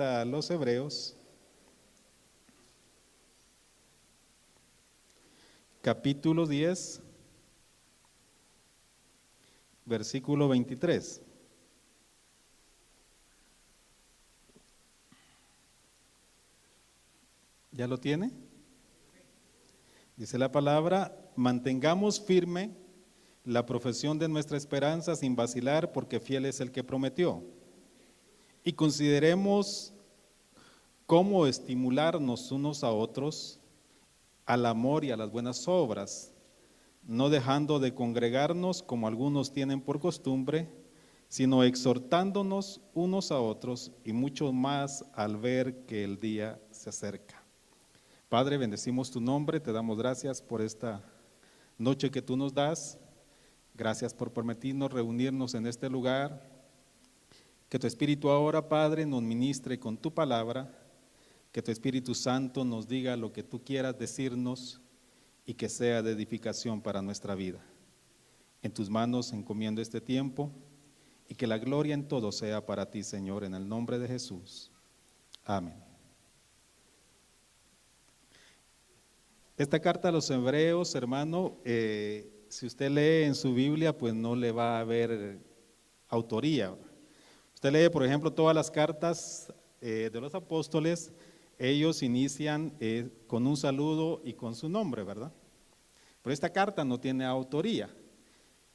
carta a los Hebreos, capítulo 10, versículo 23. ¿Ya lo tiene? Dice la palabra: mantengamos firme la profesión de nuestra esperanza sin vacilar, porque fiel es el que prometió. Y consideremos cómo estimularnos unos a otros al amor y a las buenas obras, no dejando de congregarnos como algunos tienen por costumbre, sino exhortándonos unos a otros, y mucho más al ver que el día se acerca. Padre, bendecimos tu nombre, te damos gracias por esta noche que tú nos das. Gracias por permitirnos reunirnos en este lugar. Que tu Espíritu ahora, Padre, nos ministre con tu palabra, que tu Espíritu Santo nos diga lo que tú quieras decirnos y que sea de edificación para nuestra vida. En tus manos encomiendo este tiempo y que la gloria en todo sea para ti, Señor, en el nombre de Jesús. Amén. Esta carta a los Hebreos, hermano, si usted lee en su Biblia, pues no le va a haber autoría. Usted lee, por ejemplo, todas las cartas de los apóstoles, ellos inician con un saludo y con su nombre, ¿verdad? Pero esta carta no tiene autoría.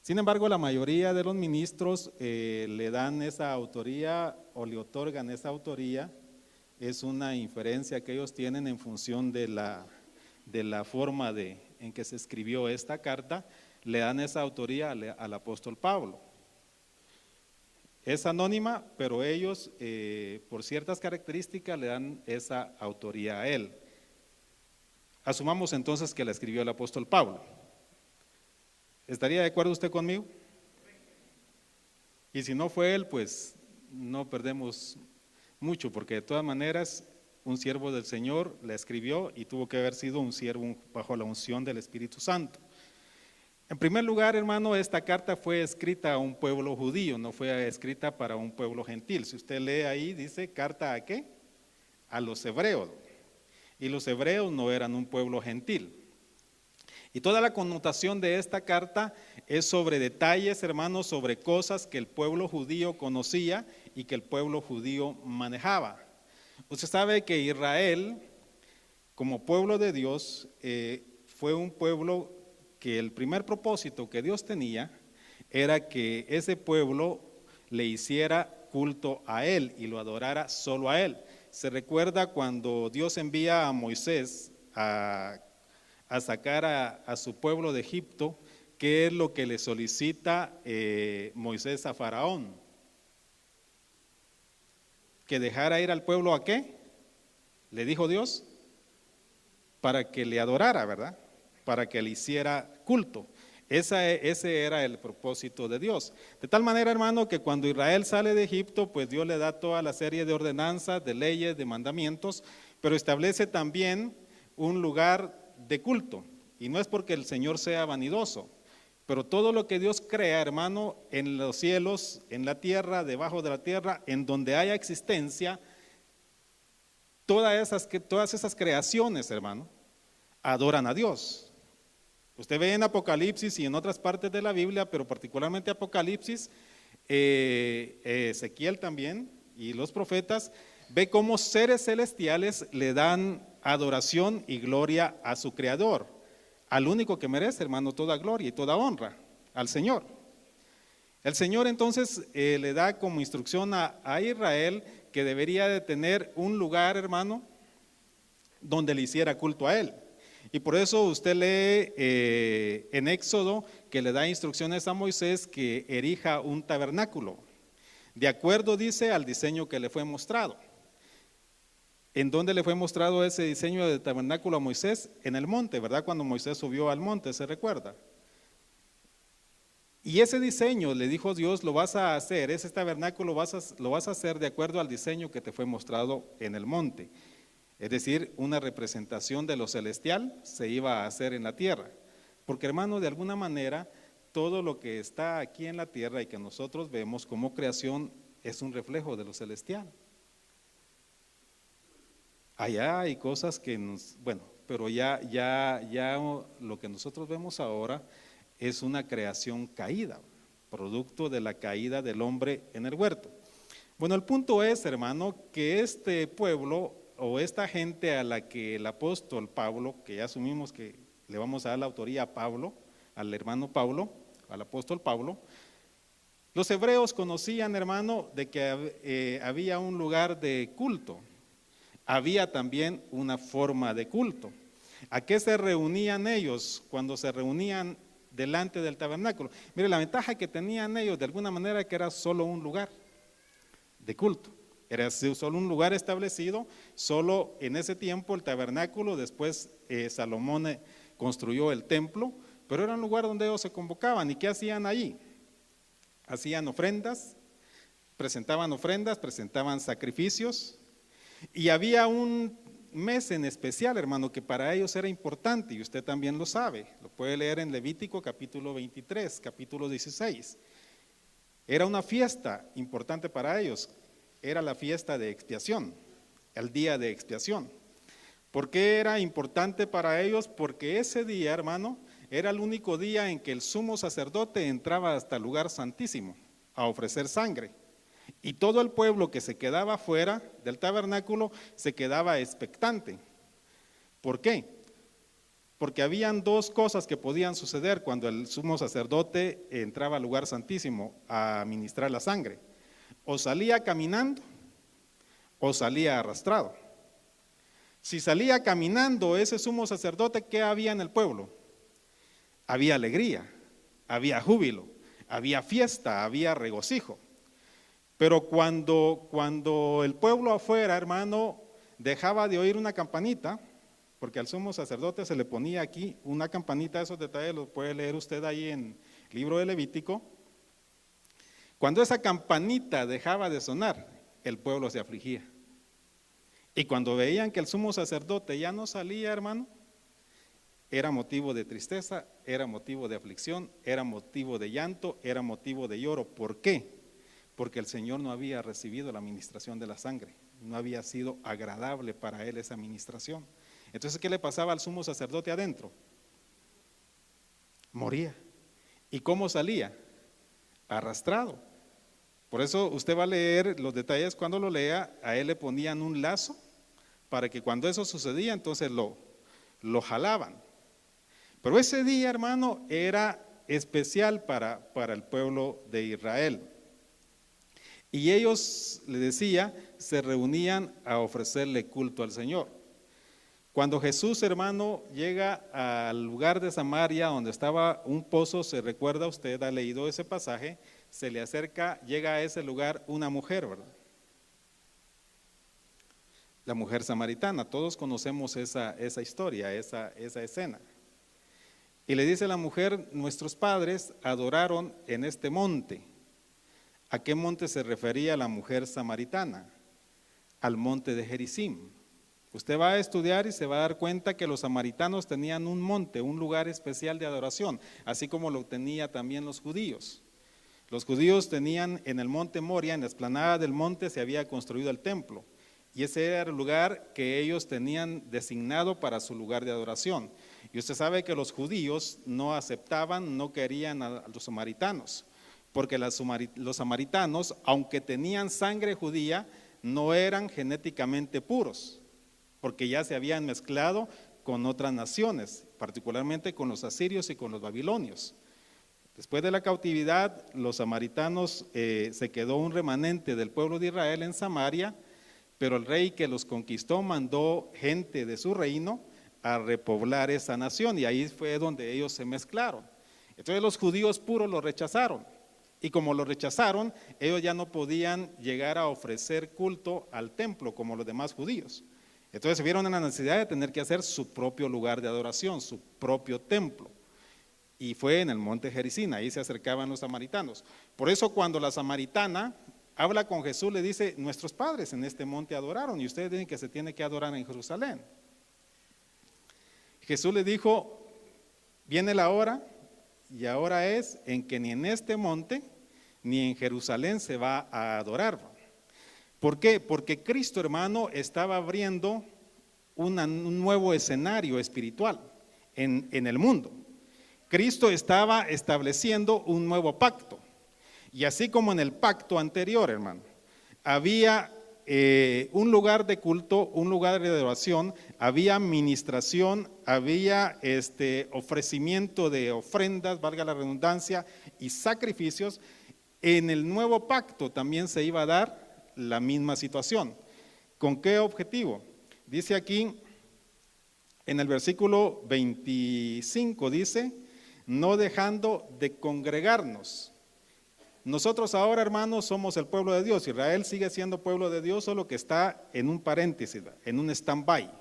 Sin embargo, la mayoría de los ministros le dan esa autoría o le otorgan esa autoría. Es una inferencia que ellos tienen en función de la forma en que se escribió esta carta. Le dan esa autoría al apóstol Pablo. Es anónima, pero ellos, por ciertas características, le dan esa autoría a él. Asumamos entonces que la escribió el apóstol Pablo. ¿Estaría de acuerdo usted conmigo? Y si no fue él, pues no perdemos mucho, porque de todas maneras un siervo del Señor la escribió y tuvo que haber sido un siervo bajo la unción del Espíritu Santo. En primer lugar, hermano, esta carta fue escrita a un pueblo judío, no fue escrita para un pueblo gentil. Si usted lee ahí, dice, ¿carta a qué? A los hebreos. Y los hebreos no eran un pueblo gentil. Y toda la connotación de esta carta es sobre detalles, hermanos, sobre cosas que el pueblo judío conocía y que el pueblo judío manejaba. Usted sabe que Israel, como pueblo de Dios, fue un pueblo que el primer propósito que Dios tenía era que ese pueblo le hiciera culto a Él y lo adorara solo a Él. Se recuerda cuando Dios envía a Moisés a sacar a su pueblo de Egipto, ¿qué es lo que le solicita Moisés a Faraón? Que dejara ir al pueblo ¿a qué? Le dijo Dios, para que le adorara, ¿verdad? Para que le hiciera culto. Ese era el propósito de Dios. De tal manera, hermano, que cuando Israel sale de Egipto, pues Dios le da toda la serie de ordenanzas, de leyes, de mandamientos, pero establece también un lugar de culto. Y no es porque el Señor sea vanidoso, pero todo lo que Dios crea, hermano, en los cielos, en la tierra, debajo de la tierra, en donde haya existencia, todas esas creaciones, hermano, adoran a Dios. Usted ve en Apocalipsis y en otras partes de la Biblia, pero particularmente Apocalipsis, Ezequiel también y los profetas, ve cómo seres celestiales le dan adoración y gloria a su Creador, al único que merece, hermano, toda gloria y toda honra, al Señor. El Señor entonces le da como instrucción a Israel que debería de tener un lugar, hermano, donde le hiciera culto a Él. Y por eso usted lee en Éxodo que le da instrucciones a Moisés que erija un tabernáculo, de acuerdo, dice, al diseño que le fue mostrado. ¿En dónde le fue mostrado ese diseño de tabernáculo a Moisés? En el monte, ¿verdad? Cuando Moisés subió al monte, ¿se recuerda? Y ese diseño, le dijo Dios, lo vas a hacer, ese tabernáculo lo vas a hacer de acuerdo al diseño que te fue mostrado en el monte. Es decir, una representación de lo celestial se iba a hacer en la tierra. Porque, hermano, de alguna manera, todo lo que está aquí en la tierra y que nosotros vemos como creación es un reflejo de lo celestial. Allá hay cosas que bueno, pero ya lo que nosotros vemos ahora es una creación caída, producto de la caída del hombre en el huerto. Bueno, el punto es, hermano, que este pueblo o esta gente a la que el apóstol Pablo, que ya asumimos que le vamos a dar la autoría a Pablo, al hermano Pablo, al apóstol Pablo, los hebreos conocían, hermano, de que había un lugar de culto, había también una forma de culto. ¿A qué se reunían ellos cuando se reunían delante del tabernáculo? Mire, la ventaja que tenían ellos de alguna manera que era solo un lugar de culto. Era solo un lugar establecido, solo en ese tiempo el tabernáculo, después Salomón construyó el templo, pero era un lugar donde ellos se convocaban. ¿Y qué hacían allí? Hacían ofrendas, presentaban sacrificios, y había un mes en especial, hermano, que para ellos era importante, y usted también lo sabe, lo puede leer en Levítico capítulo 23, capítulo 16. Era una fiesta importante para ellos, era la fiesta de expiación, el día de expiación. ¿Por qué era importante para ellos? Porque ese día, hermano, era el único día en que el sumo sacerdote entraba hasta el lugar santísimo a ofrecer sangre. Y todo el pueblo que se quedaba fuera del tabernáculo se quedaba expectante. ¿Por qué? Porque habían dos cosas que podían suceder cuando el sumo sacerdote entraba al lugar santísimo a ministrar la sangre. O salía caminando o salía arrastrado. Si salía caminando ese sumo sacerdote, ¿qué había en el pueblo? Había alegría, había júbilo, había fiesta, había regocijo. Pero cuando el pueblo afuera, hermano, dejaba de oír una campanita, porque al sumo sacerdote se le ponía aquí una campanita, esos detalles los puede leer usted ahí en el libro de Levítico. Cuando esa campanita dejaba de sonar, el pueblo se afligía. Y cuando veían que el sumo sacerdote ya no salía, hermano, era motivo de tristeza, era motivo de aflicción, era motivo de llanto, era motivo de lloro. ¿Por qué? Porque el Señor no había recibido la ministración de la sangre, no había sido agradable para él esa ministración. Entonces, ¿qué le pasaba al sumo sacerdote adentro? Moría. ¿Y cómo salía? Arrastrado. Por eso usted va a leer los detalles cuando lo lea, a él le ponían un lazo para que cuando eso sucedía, entonces lo jalaban. Pero ese día, hermano, era especial para el pueblo de Israel. Y ellos, le decía, se reunían a ofrecerle culto al Señor. Cuando Jesús, hermano, llega al lugar de Samaria, donde estaba un pozo, se recuerda, usted ha leído ese pasaje, se le acerca, llega a ese lugar una mujer, ¿verdad? La mujer samaritana, todos conocemos esa historia, esa escena. Y le dice la mujer, nuestros padres adoraron en este monte. ¿A qué monte se refería la mujer samaritana? Al monte de Gerizim. Usted va a estudiar y se va a dar cuenta que los samaritanos tenían un monte, un lugar especial de adoración, así como lo tenían también los judíos. Los judíos tenían en el monte Moria, en la explanada del monte, se había construido el templo. Y ese era el lugar que ellos tenían designado para su lugar de adoración. Y usted sabe que los judíos no aceptaban, no querían a los samaritanos, porque los samaritanos, aunque tenían sangre judía, no eran genéticamente puros, porque ya se habían mezclado con otras naciones, particularmente con los asirios y con los babilonios. Después de la cautividad, los samaritanos, se quedó un remanente del pueblo de Israel en Samaria, pero el rey que los conquistó mandó gente de su reino a repoblar esa nación, y ahí fue donde ellos se mezclaron. Entonces los judíos puros lo rechazaron, y como lo rechazaron, ellos ya no podían llegar a ofrecer culto al templo como los demás judíos. Entonces se vieron en la necesidad de tener que hacer su propio lugar de adoración, su propio templo. Y fue en el monte Gerizim, ahí se acercaban los samaritanos. Por eso cuando la samaritana habla con Jesús, le dice, nuestros padres en este monte adoraron y ustedes dicen que se tiene que adorar en Jerusalén. Jesús le dijo, viene la hora, y ahora es en que ni en este monte ni en Jerusalén se va a adorar. ¿Por qué? Porque Cristo, hermano, estaba abriendo un nuevo escenario espiritual en el mundo. Cristo estaba estableciendo un nuevo pacto. Y así como en el pacto anterior, hermano, había un lugar de culto, un lugar de adoración, había ministración, había ofrecimiento de ofrendas, valga la redundancia, y sacrificios. En el nuevo pacto también se iba a dar la misma situación. ¿Con qué objetivo? Dice aquí en el versículo 25, dice, no dejando de congregarnos. Nosotros ahora, hermanos, somos el pueblo de Dios. Israel sigue siendo pueblo de Dios, solo que está en un paréntesis, en un stand-by.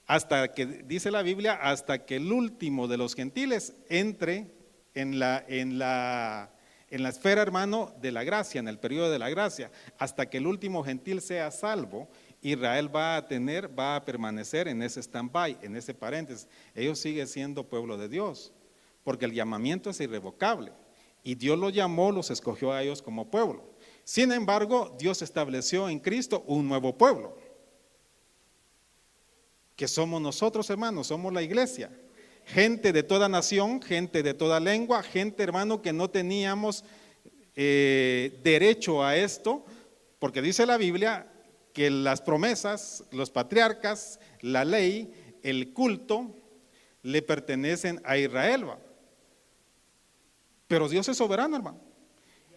Hasta que, dice la Biblia, hasta que el último de los gentiles entre en la esfera, hermano, de la gracia, en el periodo de la gracia. Hasta que el último gentil sea salvo, Israel va a permanecer en ese stand-by, en ese paréntesis. Ellos siguen siendo pueblo de Dios, porque el llamamiento es irrevocable. Y Dios los llamó, los escogió a ellos como pueblo. Sin embargo, Dios estableció en Cristo un nuevo pueblo, que somos nosotros, hermanos, somos la iglesia. Gente de toda nación, gente de toda lengua, gente, hermano, que no teníamos derecho a esto, porque dice la Biblia que las promesas, los patriarcas, la ley, el culto, le pertenecen a Israel, ¿va? Pero Dios es soberano, hermano.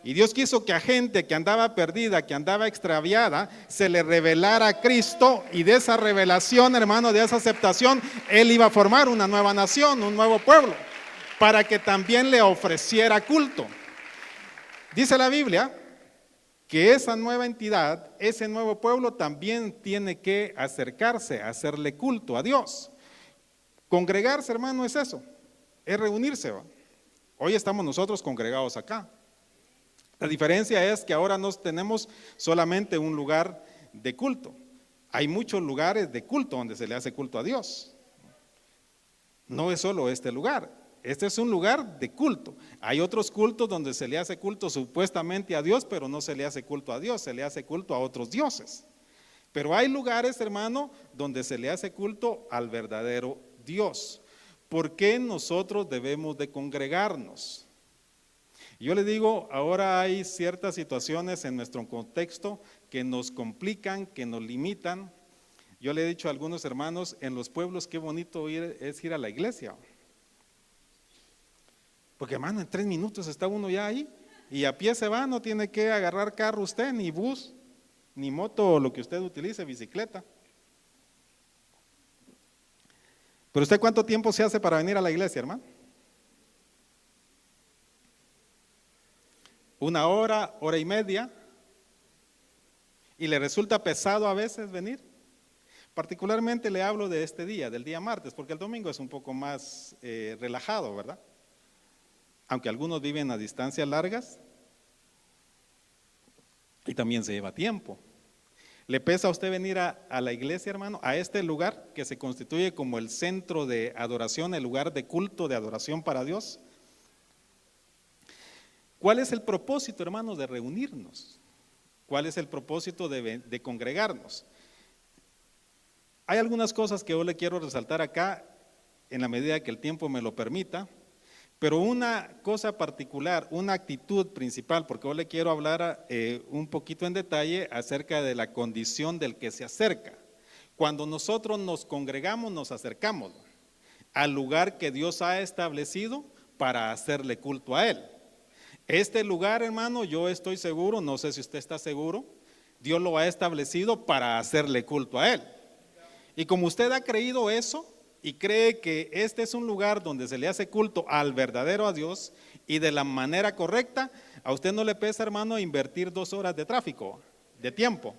Y Dios quiso que a gente que andaba perdida, que andaba extraviada, se le revelara a Cristo, y de esa revelación, hermano, de esa aceptación, Él iba a formar una nueva nación, un nuevo pueblo, para que también le ofreciera culto. Dice la Biblia que esa nueva entidad, ese nuevo pueblo también tiene que acercarse, a hacerle culto a Dios. Congregarse, hermano, es eso, es reunirse, ¿va? Hoy estamos nosotros congregados acá. La diferencia es que ahora no tenemos solamente un lugar de culto. Hay muchos lugares de culto donde se le hace culto a Dios. No es solo este lugar. Este es un lugar de culto. Hay otros cultos donde se le hace culto supuestamente a Dios, pero no se le hace culto a Dios, se le hace culto a otros dioses. Pero hay lugares, hermano, donde se le hace culto al verdadero Dios. ¿Por qué nosotros debemos de congregarnos? Yo le digo, ahora hay ciertas situaciones en nuestro contexto que nos complican, que nos limitan. Yo le he dicho a algunos hermanos, en los pueblos qué bonito es ir a la iglesia. Porque, hermano, en 3 minutos está uno ya ahí, y a pie se va, no tiene que agarrar carro usted, ni bus, ni moto, o lo que usted utilice, bicicleta. Pero usted, ¿cuánto tiempo se hace para venir a la iglesia, hermano? 1 hora, hora y media. ¿Y le resulta pesado a veces venir? Particularmente le hablo de este día, del día martes, porque el domingo es un poco más relajado, ¿verdad? Aunque algunos viven a distancias largas y también se lleva tiempo. ¿Le pesa a usted venir a la iglesia, hermano? A este lugar que se constituye como el centro de adoración, el lugar de culto, de adoración para Dios. ¿Cuál es el propósito, hermanos, de reunirnos? ¿Cuál es el propósito de congregarnos? Hay algunas cosas que yo le quiero resaltar acá, en la medida que el tiempo me lo permita, pero una cosa particular, una actitud principal, porque yo le quiero hablar un poquito en detalle acerca de la condición del que se acerca. Cuando nosotros nos congregamos, nos acercamos al lugar que Dios ha establecido para hacerle culto a Él. Este lugar, hermano, yo estoy seguro, no sé si usted está seguro, Dios lo ha establecido para hacerle culto a Él. Y como usted ha creído eso y cree que este es un lugar donde se le hace culto al verdadero a Dios y de la manera correcta, a usted no le pesa, hermano, invertir 2 horas de tráfico, de tiempo.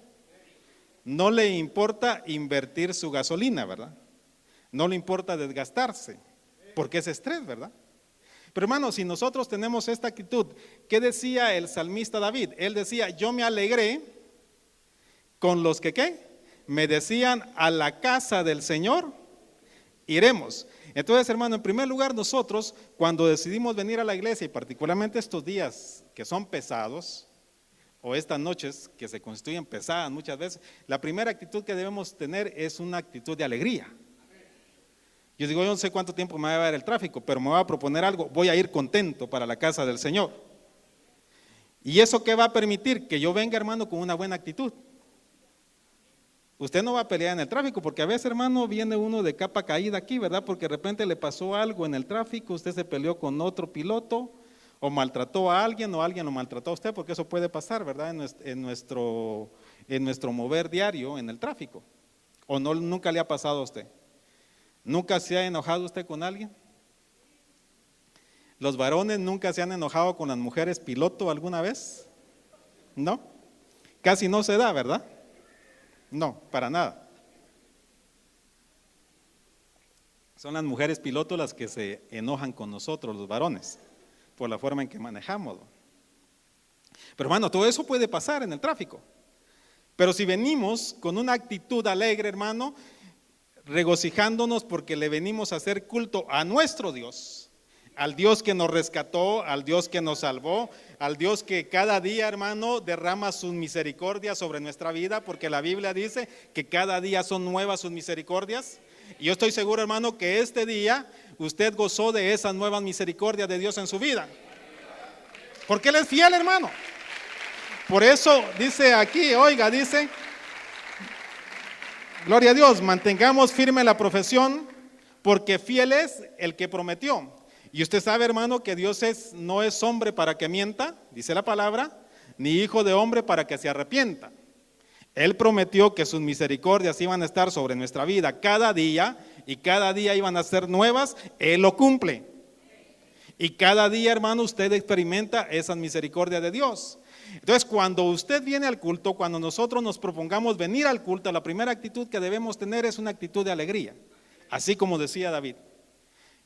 No le importa invertir su gasolina, ¿verdad? No le importa desgastarse, porque es estrés, ¿verdad? Pero, hermano, si nosotros tenemos esta actitud, ¿qué decía el salmista David? Él decía, yo me alegré con los que, ¿qué? Me decían, a la casa del Señor iremos. Entonces, hermano, en primer lugar, nosotros cuando decidimos venir a la iglesia, y particularmente estos días que son pesados, o estas noches que se constituyen pesadas muchas veces, la primera actitud que debemos tener es una actitud de alegría. Yo digo, yo no sé cuánto tiempo me va a llevar el tráfico, pero me voy a proponer algo, voy a ir contento para la casa del Señor. ¿Y eso qué va a permitir? Que yo venga, hermano, con una buena actitud. Usted no va a pelear en el tráfico, porque a veces, hermano, viene uno de capa caída aquí, ¿verdad? Porque de repente le pasó algo en el tráfico, usted se peleó con otro piloto, o maltrató a alguien, o alguien lo maltrató a usted, porque eso puede pasar, ¿verdad? En nuestro mover diario en el tráfico. ¿O no, nunca le ha pasado a usted? ¿Nunca se ha enojado usted con alguien? ¿Los varones nunca se han enojado con las mujeres piloto alguna vez? ¿No? Casi no se da, ¿verdad? No, para nada. Son las mujeres piloto las que se enojan con nosotros, los varones, por la forma en que manejamos. Pero hermano, todo eso puede pasar en el tráfico. Pero si venimos con una actitud alegre, hermano, regocijándonos porque le venimos a hacer culto a nuestro Dios, al Dios que nos rescató, al Dios que nos salvó, al Dios que cada día, hermano, derrama sus misericordias sobre nuestra vida, porque la Biblia dice que cada día son nuevas sus misericordias. Y yo estoy seguro, hermano, que este día usted gozó de esas nuevas misericordias de Dios en su vida, porque Él es fiel, hermano. Por eso dice aquí, oiga, dice, gloria a Dios, mantengamos firme la profesión, porque fiel es el que prometió. Y usted sabe, hermano, que Dios no es hombre para que mienta, dice la palabra, ni hijo de hombre para que se arrepienta. Él prometió que sus misericordias iban a estar sobre nuestra vida cada día, y cada día iban a ser nuevas. Él lo cumple. Y cada día, hermano, usted experimenta esas misericordias de Dios. Entonces, cuando usted viene al culto, cuando nosotros nos propongamos venir al culto, la primera actitud que debemos tener es una actitud de alegría. Así como decía David,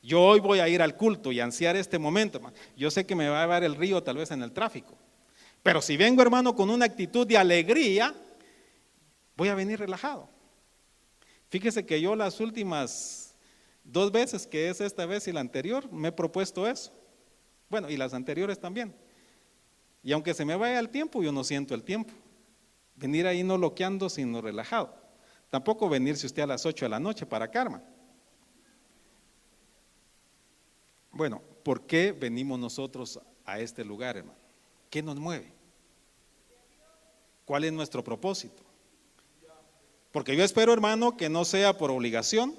yo hoy voy a ir al culto y ansiar este momento. Yo sé que me va a llevar el río tal vez en el tráfico, pero si vengo, hermano, con una actitud de alegría, voy a venir relajado. Fíjese que yo las últimas 2 veces, que es esta vez y la anterior, me he propuesto eso. Bueno, y las anteriores también. Y aunque se me vaya el tiempo, yo no siento el tiempo. Venir ahí no loqueando, sino relajado. Tampoco venirse usted a las 8 de la noche para Karma. Bueno, ¿por qué venimos nosotros a este lugar, hermano? ¿Qué nos mueve? ¿Cuál es nuestro propósito? Porque yo espero, hermano, que no sea por obligación,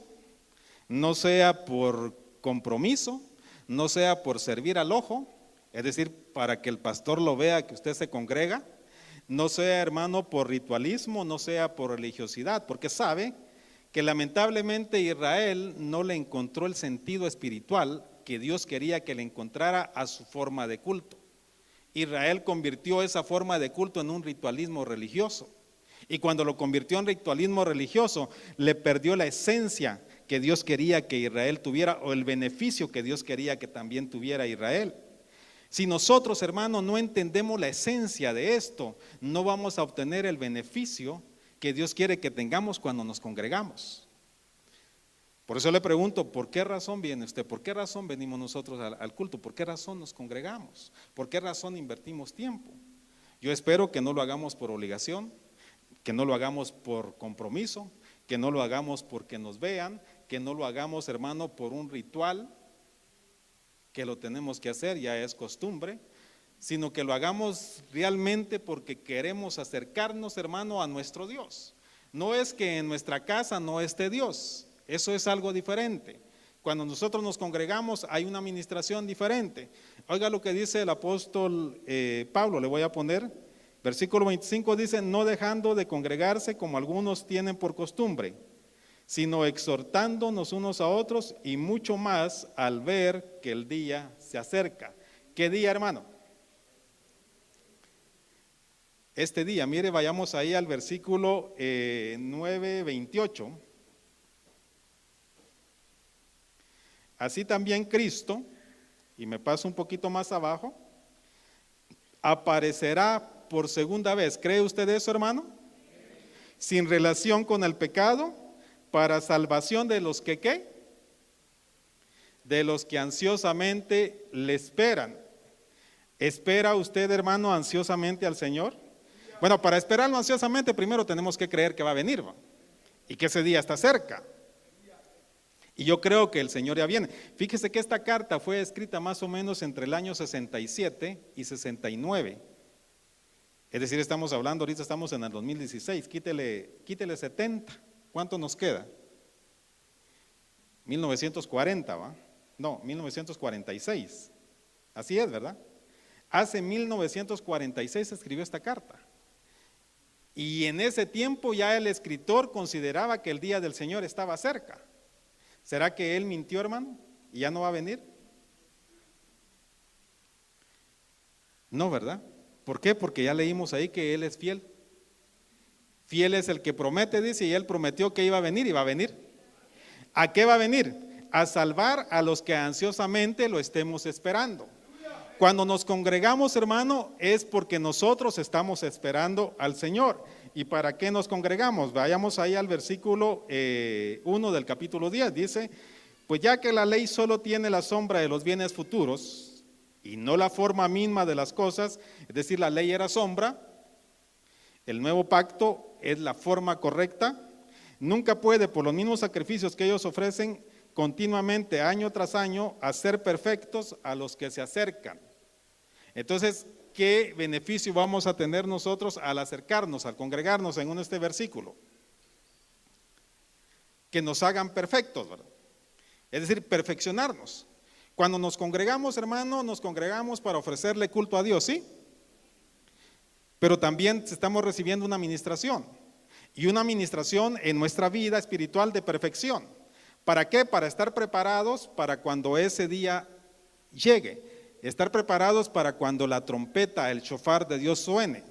no sea por compromiso, no sea por servir al ojo, es decir, para que el pastor lo vea que usted se congrega, no sea, hermano, por ritualismo, no sea por religiosidad, porque sabe que lamentablemente Israel no le encontró el sentido espiritual que Dios quería que le encontrara a su forma de culto. Israel convirtió esa forma de culto en un ritualismo religioso, y cuando lo convirtió en ritualismo religioso, le perdió la esencia que Dios quería que Israel tuviera, o el beneficio que Dios quería que también tuviera Israel. Si nosotros, hermanos, no entendemos la esencia de esto, no vamos a obtener el beneficio que Dios quiere que tengamos cuando nos congregamos. Por eso le pregunto, ¿por qué razón viene usted? ¿Por qué razón venimos nosotros al culto? ¿Por qué razón nos congregamos? ¿Por qué razón invertimos tiempo? Yo espero que no lo hagamos por obligación, que no lo hagamos por compromiso, que no lo hagamos porque nos vean, que no lo hagamos, hermano, por un ritual que lo tenemos que hacer, ya es costumbre, sino que lo hagamos realmente porque queremos acercarnos, hermano, a nuestro Dios. No es que en nuestra casa no esté Dios, eso es algo diferente. Cuando nosotros nos congregamos hay una administración diferente. Oiga lo que dice el apóstol Pablo, le voy a poner, versículo 25 dice, no dejando de congregarse como algunos tienen por costumbre, sino exhortándonos unos a otros, y mucho más al ver que el día se acerca. ¿Qué día, hermano? Este día, mire, vayamos ahí al versículo 9:28. Así también Cristo, y me paso un poquito más abajo, aparecerá por segunda vez. ¿Cree usted eso, hermano? Sin relación con el pecado, para salvación de los que, ¿qué? De los que ansiosamente le esperan. ¿Espera usted, hermano, ansiosamente al Señor? Bueno, para esperarlo ansiosamente, primero tenemos que creer que va a venir, ¿va? Y que ese día está cerca. Y yo creo que el Señor ya viene. Fíjese que esta carta fue escrita más o menos entre el año 67 y 69. Es decir, estamos hablando, ahorita estamos en el 2016, quítele 70. ¿Cuánto nos queda? 1940, ¿va? No, 1946. Así es, ¿verdad? Hace 1946 se escribió esta carta. Y en ese tiempo ya el escritor consideraba que el día del Señor estaba cerca. ¿Será que él mintió, hermano? ¿Y ya no va a venir? No, ¿verdad? ¿Por qué? Porque ya leímos ahí que él es fiel. Fiel es el que promete, dice, y él prometió que iba a venir y va a venir. ¿A qué va a venir? A salvar a los que ansiosamente lo estemos esperando. Cuando nos congregamos, hermano, es porque nosotros estamos esperando al Señor. ¿Y para qué nos congregamos? Vayamos ahí al versículo 1 del capítulo 10. Dice, pues ya que la ley solo tiene la sombra de los bienes futuros y no la forma misma de las cosas, es decir, la ley era sombra, el nuevo pacto es la forma correcta. Nunca puede, por los mismos sacrificios que ellos ofrecen continuamente, año tras año, hacer perfectos a los que se acercan. Entonces, ¿qué beneficio vamos a tener nosotros al acercarnos, al congregarnos en este versículo? Que nos hagan perfectos, ¿verdad? Es decir, perfeccionarnos. Cuando nos congregamos, hermano, nos congregamos para ofrecerle culto a Dios, ¿sí? Pero también estamos recibiendo una administración, y una administración en nuestra vida espiritual de perfección. ¿Para qué? Para estar preparados para cuando ese día llegue. Estar preparados para cuando la trompeta, el shofar de Dios suene.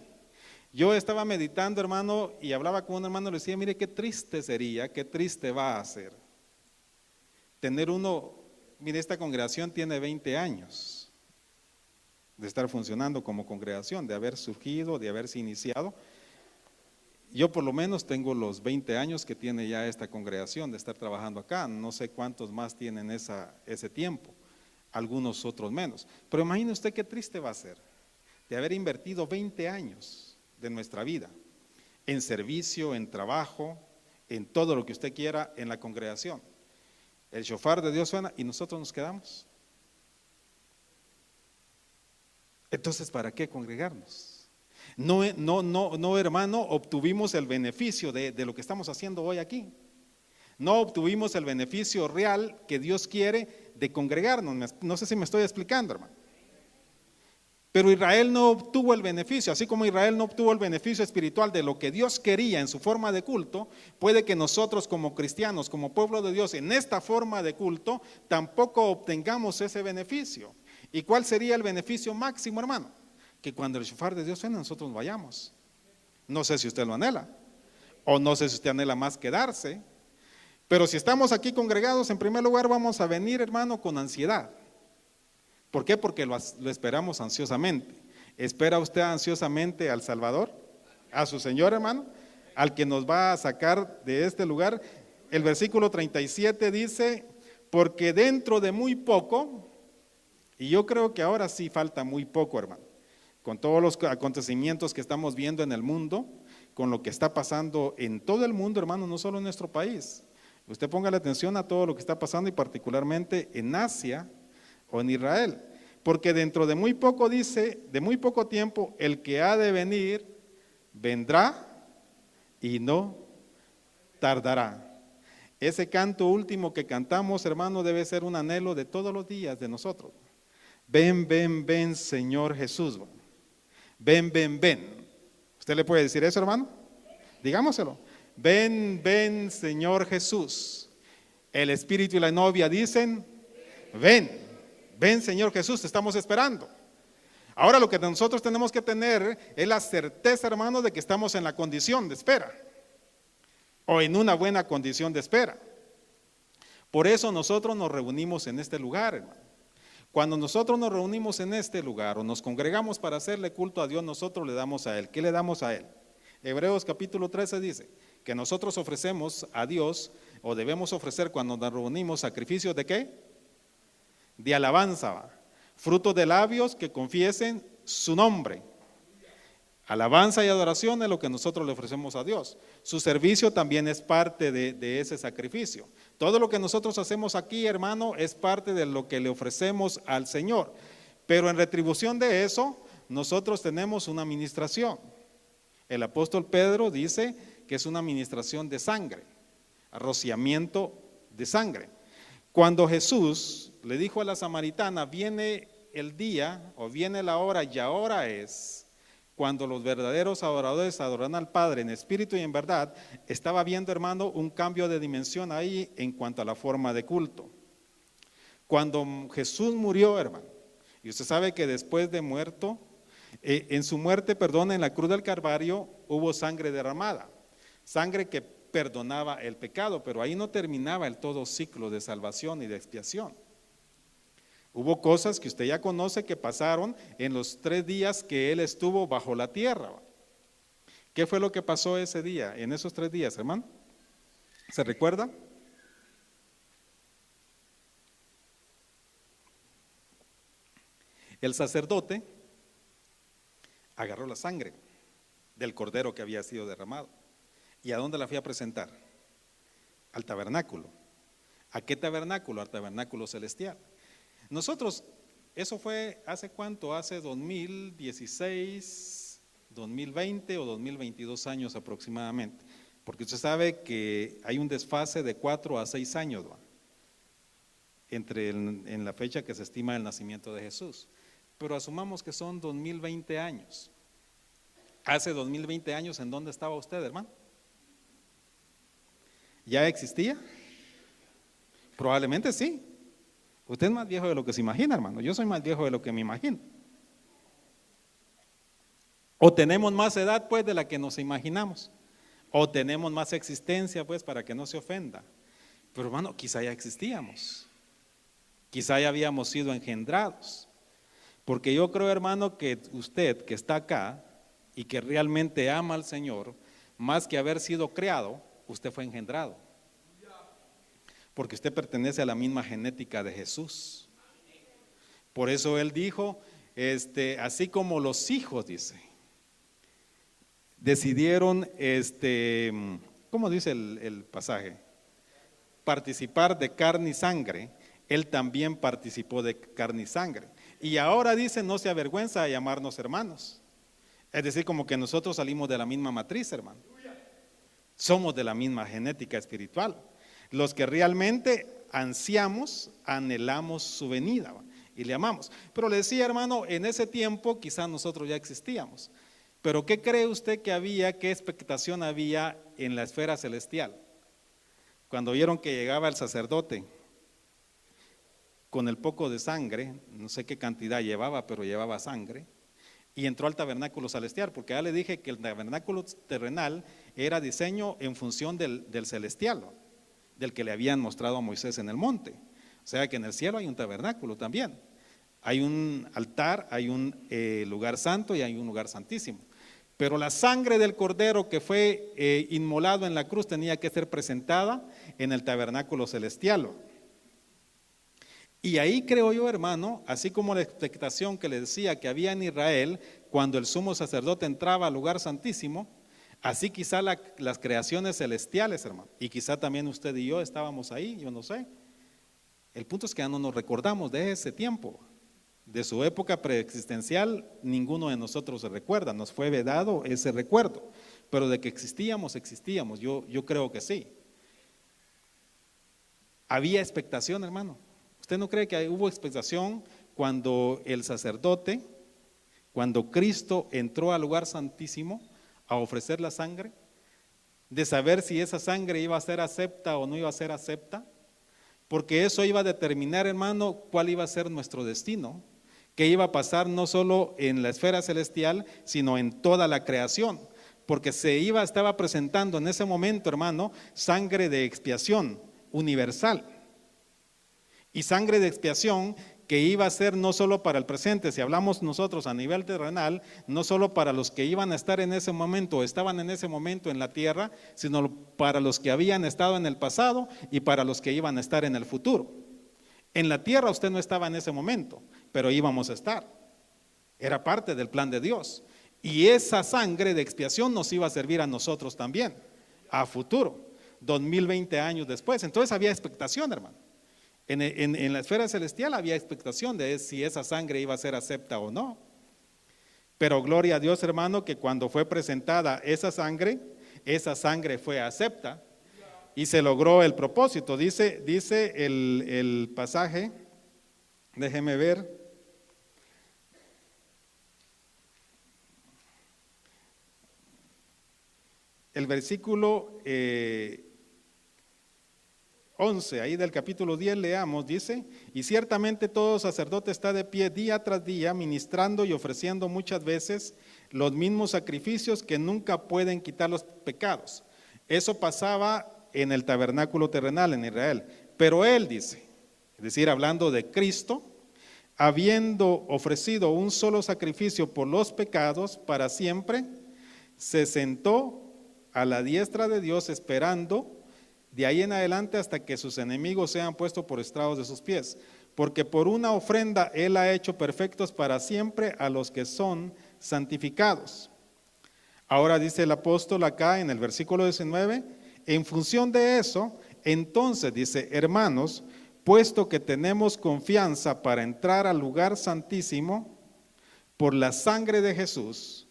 Yo estaba meditando, hermano, y hablaba con un hermano y le decía, mire qué triste sería, qué triste va a ser tener uno, mire, esta congregación tiene 20 años de estar funcionando como congregación, de haber surgido, de haberse iniciado. Yo por lo menos tengo los 20 años que tiene ya esta congregación de estar trabajando acá, no sé cuántos más tienen ese tiempo. Algunos otros menos, pero imagine usted qué triste va a ser de haber invertido 20 años de nuestra vida en servicio, en trabajo, en todo lo que usted quiera en la congregación. El shofar de Dios suena y nosotros nos quedamos. Entonces, ¿para qué congregarnos? No, hermano, obtuvimos el beneficio de lo que estamos haciendo hoy aquí. No obtuvimos el beneficio real que Dios quiere de congregarnos. No sé si me estoy explicando, hermano. Pero Israel no obtuvo el beneficio, así como Israel no obtuvo el beneficio espiritual de lo que Dios quería en su forma de culto, puede que nosotros como cristianos, como pueblo de Dios, en esta forma de culto, tampoco obtengamos ese beneficio. ¿Y cuál sería el beneficio máximo, hermano? Que cuando el shofar de Dios suene, nosotros vayamos. No sé si usted lo anhela, o no sé si usted anhela más quedarse. Pero si estamos aquí congregados, en primer lugar vamos a venir, hermano, con ansiedad. ¿Por qué? Porque lo esperamos ansiosamente. ¿Espera usted ansiosamente al Salvador? ¿A su Señor, hermano? ¿Al que nos va a sacar de este lugar? El versículo 37 dice, porque dentro de muy poco, y yo creo que ahora sí falta muy poco, hermano, con todos los acontecimientos que estamos viendo en el mundo, con lo que está pasando en todo el mundo, hermano, no solo en nuestro país. Usted ponga la atención a todo lo que está pasando y particularmente en Asia o en Israel, porque dentro de muy poco dice, de muy poco tiempo, el que ha de venir, vendrá y no tardará. Ese canto último que cantamos, hermano, debe ser un anhelo de todos los días de nosotros. Ven, ven, ven, Señor Jesús. Ven, ven, ven. ¿Usted le puede decir eso, hermano? Digámoselo. Ven, ven, Señor Jesús. El Espíritu y la novia dicen, ven, ven, Señor Jesús, te estamos esperando. Ahora lo que nosotros tenemos que tener es la certeza, hermano, de que estamos en la condición de espera, o en una buena condición de espera. Por eso nosotros nos reunimos en este lugar, hermano. Cuando nosotros nos reunimos en este lugar, o nos congregamos para hacerle culto a Dios, nosotros le damos a Él. ¿Qué le damos a Él? Hebreos capítulo 13 dice que nosotros ofrecemos a Dios, o debemos ofrecer cuando nos reunimos, sacrificios de ¿qué? De alabanza, fruto de labios que confiesen su nombre. Alabanza y adoración es lo que nosotros le ofrecemos a Dios. Su servicio también es parte de ese sacrificio. Todo lo que nosotros hacemos aquí, hermano, es parte de lo que le ofrecemos al Señor. Pero en retribución de eso, nosotros tenemos una administración. El apóstol Pedro dice que es una administración de sangre, rociamiento de sangre. Cuando Jesús le dijo a la samaritana, viene el día o viene la hora y ahora es, cuando los verdaderos adoradores adoran al Padre en espíritu y en verdad, estaba viendo, hermano, un cambio de dimensión ahí en cuanto a la forma de culto. Cuando Jesús murió, hermano, y usted sabe que después de muerto, en su muerte, perdón, en la cruz del Calvario hubo sangre derramada, sangre que perdonaba el pecado, pero ahí no terminaba el todo ciclo de salvación y de expiación. Hubo cosas que usted ya conoce que pasaron en los 3 días que Él estuvo bajo la tierra. ¿Qué fue lo que pasó ese día, en esos 3 días, hermano? ¿Se recuerda? El sacerdote agarró la sangre del cordero que había sido derramado. ¿Y a dónde la fui a presentar? Al tabernáculo. ¿A qué tabernáculo? Al tabernáculo celestial. Nosotros, eso fue, ¿hace cuánto? Hace 2016, 2020 o 2022 años aproximadamente. Porque usted sabe que hay un desfase de 4 a 6 años, ¿va?, en la fecha que se estima el nacimiento de Jesús. Pero asumamos que son 2020 años. Hace 2020 años, ¿en dónde estaba usted, hermano? ¿Ya existía? Probablemente sí. Usted es más viejo de lo que se imagina, hermano. Yo soy más viejo de lo que me imagino. O tenemos más edad, pues, de la que nos imaginamos. O tenemos más existencia, pues, para que no se ofenda. Pero, hermano, quizá ya existíamos. Quizá ya habíamos sido engendrados. Porque yo creo, hermano, que usted que está acá y que realmente ama al Señor, más que haber sido creado, usted fue engendrado. Porque usted pertenece a la misma genética de Jesús. Por eso Él dijo, así como los hijos, dice, decidieron, ¿cómo dice el pasaje? Participar de carne y sangre, Él también participó de carne y sangre. Y ahora dice, no se avergüenza de llamarnos hermanos. Es decir, como que nosotros salimos de la misma matriz, hermano. Somos de la misma genética espiritual. Los que realmente ansiamos, anhelamos su venida y le amamos. Pero le decía, hermano, en ese tiempo quizás nosotros ya existíamos. Pero ¿qué cree usted que había, qué expectación había en la esfera celestial? Cuando vieron que llegaba el sacerdote con el poco de sangre, no sé qué cantidad llevaba, pero llevaba sangre, y entró al tabernáculo celestial, porque ya le dije que el tabernáculo terrenal era diseño en función del celestial, ¿no?, del que le habían mostrado a Moisés en el monte. O sea que en el cielo hay un tabernáculo también. Hay un altar, hay un lugar santo y hay un lugar santísimo. Pero la sangre del cordero que fue inmolado en la cruz tenía que ser presentada en el tabernáculo celestial. Y ahí creo yo, hermano, así como la expectación que le decía que había en Israel cuando el sumo sacerdote entraba al lugar santísimo, así quizá las creaciones celestiales, hermano, y quizá también usted y yo estábamos ahí, yo no sé. El punto es que ya no nos recordamos de ese tiempo, de su época preexistencial, ninguno de nosotros se recuerda, nos fue vedado ese recuerdo, pero de que existíamos, yo creo que sí. Había expectación, hermano. ¿Usted no cree que hubo expectación cuando el sacerdote, cuando Cristo entró al lugar santísimo a ofrecer la sangre, de saber si esa sangre iba a ser acepta o no iba a ser acepta? Porque eso iba a determinar, hermano, cuál iba a ser nuestro destino, que iba a pasar no solo en la esfera celestial, sino en toda la creación, porque estaba presentando en ese momento, hermano, sangre de expiación universal, y sangre de expiación que iba a ser no solo para el presente, si hablamos nosotros a nivel terrenal, no solo para los que iban a estar en ese momento, estaban en ese momento en la tierra, sino para los que habían estado en el pasado y para los que iban a estar en el futuro. En la tierra usted no estaba en ese momento, pero íbamos a estar. Era parte del plan de Dios. Y esa sangre de expiación nos iba a servir a nosotros también, a futuro, 2020 años después. Entonces había expectación, hermano. En la esfera celestial había expectación de si esa sangre iba a ser acepta o no. Pero gloria a Dios, hermano, que cuando fue presentada esa sangre fue acepta y se logró el propósito. Dice el pasaje, déjeme ver. El versículo 11, ahí del capítulo 10 leamos, dice: y ciertamente todo sacerdote está de pie día tras día, ministrando y ofreciendo muchas veces los mismos sacrificios que nunca pueden quitar los pecados. Eso pasaba en el tabernáculo terrenal en Israel. Pero él dice, es decir, hablando de Cristo, habiendo ofrecido un solo sacrificio por los pecados para siempre, se sentó a la diestra de Dios, esperando de ahí en adelante hasta que sus enemigos sean puestos por estrados de sus pies. Porque por una ofrenda Él ha hecho perfectos para siempre a los que son santificados. Ahora dice el apóstol acá en el versículo 19, en función de eso, entonces dice: hermanos, puesto que tenemos confianza para entrar al lugar santísimo por la sangre de Jesús,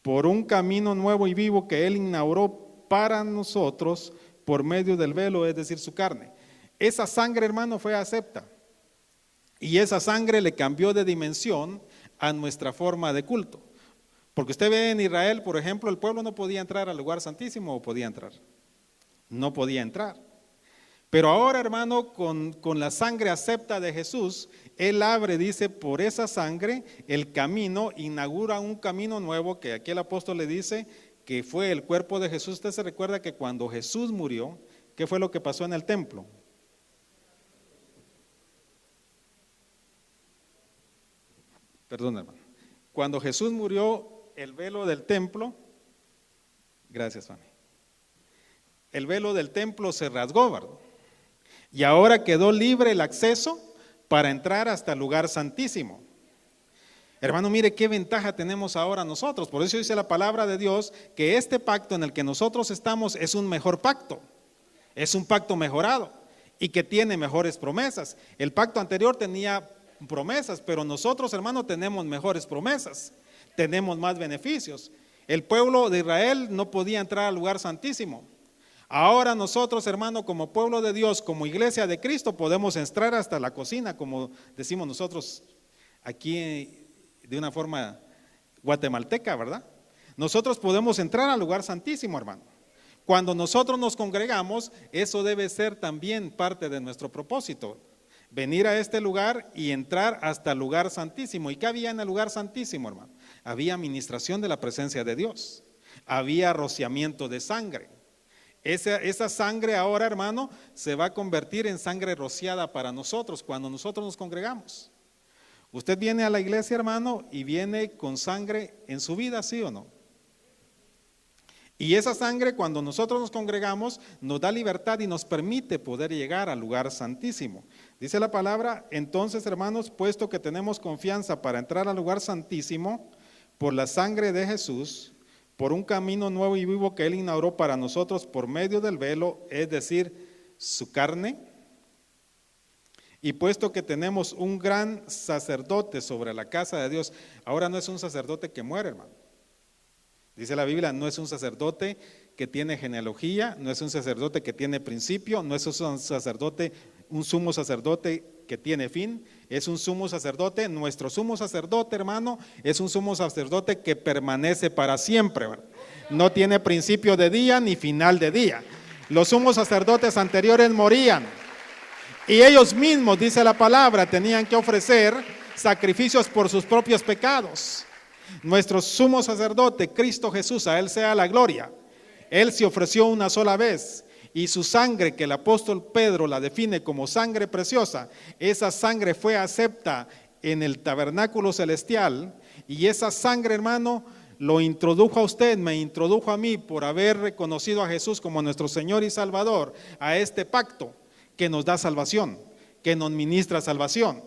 por un camino nuevo y vivo que Él inauguró para nosotros por medio del velo, es decir, su carne. Esa sangre, hermano, fue acepta. Y esa sangre le cambió de dimensión a nuestra forma de culto. Porque usted ve en Israel, por ejemplo, el pueblo no podía entrar al lugar santísimo, ¿o podía entrar? No podía entrar. Pero ahora, hermano, con la sangre acepta de Jesús, Él abre, dice, por esa sangre el camino, inaugura un camino nuevo que aquí el apóstol le dice que fue el cuerpo de Jesús. Usted se recuerda que cuando Jesús murió, ¿qué fue lo que pasó en el templo? Perdón, hermano. Cuando Jesús murió, el velo del templo, gracias, Fanny, el velo del templo se rasgó, ¿verdad? Y ahora quedó libre el acceso para entrar hasta el lugar santísimo. Hermano, mire qué ventaja tenemos ahora nosotros. Por eso dice la palabra de Dios que este pacto en el que nosotros estamos es un mejor pacto, es un pacto mejorado y que tiene mejores promesas. El pacto anterior tenía promesas, pero nosotros, hermano, tenemos mejores promesas, tenemos más beneficios. El pueblo de Israel no podía entrar al lugar santísimo. Ahora nosotros, hermano, como pueblo de Dios, como iglesia de Cristo, podemos entrar hasta la cocina, como decimos nosotros aquí de una forma guatemalteca, ¿verdad? Nosotros podemos entrar al lugar santísimo, hermano. Cuando nosotros nos congregamos, eso debe ser también parte de nuestro propósito. Venir a este lugar y entrar hasta el lugar santísimo. ¿Y qué había en el lugar santísimo, hermano? Había administración de la presencia de Dios. Había rociamiento de sangre. Esa sangre ahora, hermano, se va a convertir en sangre rociada para nosotros cuando nosotros nos congregamos. Usted viene a la iglesia, hermano, y viene con sangre en su vida, ¿sí o no? Y esa sangre, cuando nosotros nos congregamos, nos da libertad y nos permite poder llegar al lugar santísimo. Dice la palabra: entonces, hermanos, puesto que tenemos confianza para entrar al lugar santísimo por la sangre de Jesús, por un camino nuevo y vivo que Él inauguró para nosotros por medio del velo, es decir, su carne, y puesto que tenemos un gran sacerdote sobre la casa de Dios. Ahora no es un sacerdote que muere, hermano. Dice la Biblia, no es un sacerdote que tiene genealogía, no es un sacerdote que tiene principio, no es un sacerdote, un sumo sacerdote que tiene fin, es un sumo sacerdote. Nuestro sumo sacerdote, hermano, es un sumo sacerdote que permanece para siempre, ¿verdad? No tiene principio de día ni final de día. Los sumos sacerdotes anteriores morían y ellos mismos, dice la palabra, tenían que ofrecer sacrificios por sus propios pecados. Nuestro sumo sacerdote, Cristo Jesús, a Él sea la gloria, Él se ofreció una sola vez. Y su sangre, que el apóstol Pedro la define como sangre preciosa, esa sangre fue acepta en el tabernáculo celestial. Y esa sangre, hermano, lo introdujo a usted, me introdujo a mí, por haber reconocido a Jesús como nuestro Señor y Salvador, a este pacto que nos da salvación, que nos ministra salvación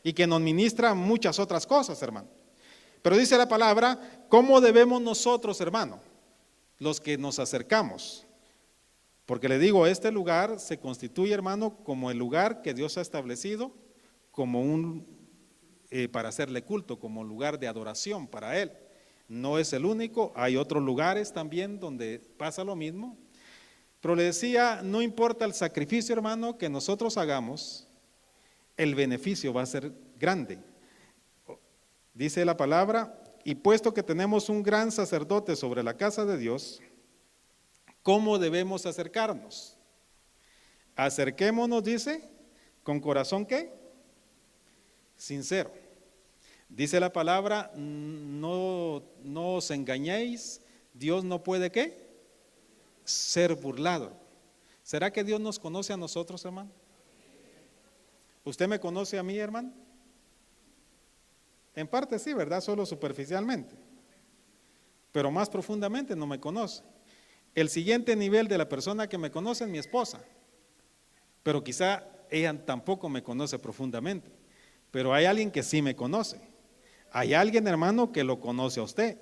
y que nos ministra muchas otras cosas, hermano. Pero dice la palabra, ¿cómo debemos nosotros, hermano, los que nos acercamos? Porque le digo, este lugar se constituye, hermano, como el lugar que Dios ha establecido como para hacerle culto, como lugar de adoración para Él. No es el único, hay otros lugares también donde pasa lo mismo. Pero le decía, no importa el sacrificio, hermano, que nosotros hagamos, el beneficio va a ser grande. Dice la palabra, y puesto que tenemos un gran sacerdote sobre la casa de Dios, ¿cómo debemos acercarnos? Acerquémonos, dice, con corazón ¿qué? Sincero. Dice la palabra, no os engañéis, Dios no puede ¿qué? Ser burlado. ¿Será que Dios nos conoce a nosotros, hermano? ¿Usted me conoce a mí, hermano? En parte sí, ¿verdad? Solo superficialmente. Pero más profundamente no me conoce. El siguiente nivel de la persona que me conoce es mi esposa. Pero quizá ella tampoco me conoce profundamente. Pero hay alguien que sí me conoce. Hay alguien, hermano, que lo conoce a usted.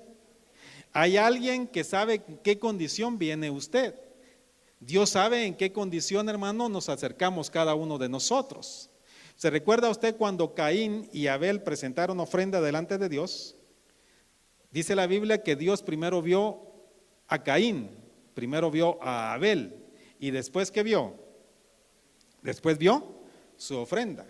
Hay alguien que sabe en qué condición viene usted. Dios sabe en qué condición, hermano, nos acercamos cada uno de nosotros. ¿Se recuerda usted cuando Caín y Abel presentaron ofrenda delante de Dios? Dice la Biblia que Dios primero vio a Caín, primero vio a Abel, y después ¿qué vio? Después vio su ofrenda.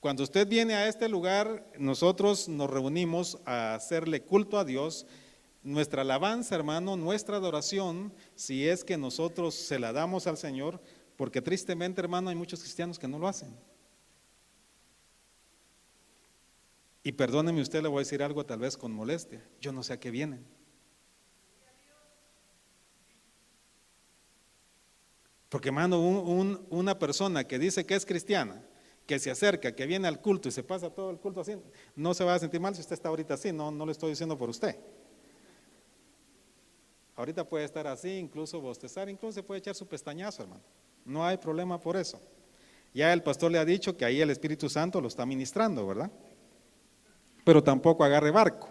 Cuando usted viene a este lugar, nosotros nos reunimos a hacerle culto a Dios. Nuestra alabanza, hermano, nuestra adoración, si es que nosotros se la damos al Señor, porque tristemente, hermano, hay muchos cristianos que no lo hacen. Y perdóneme usted, le voy a decir algo tal vez con molestia, yo no sé a qué vienen. Porque, hermano, una persona que dice que es cristiana, que se acerca, que viene al culto y se pasa todo el culto así, no se va a sentir mal si usted está ahorita así, no lo estoy diciendo por usted. Ahorita puede estar así, incluso bostezar, incluso se puede echar su pestañazo, hermano. No hay problema por eso. Ya el pastor le ha dicho que ahí el Espíritu Santo lo está ministrando, ¿verdad? Pero tampoco agarre barco.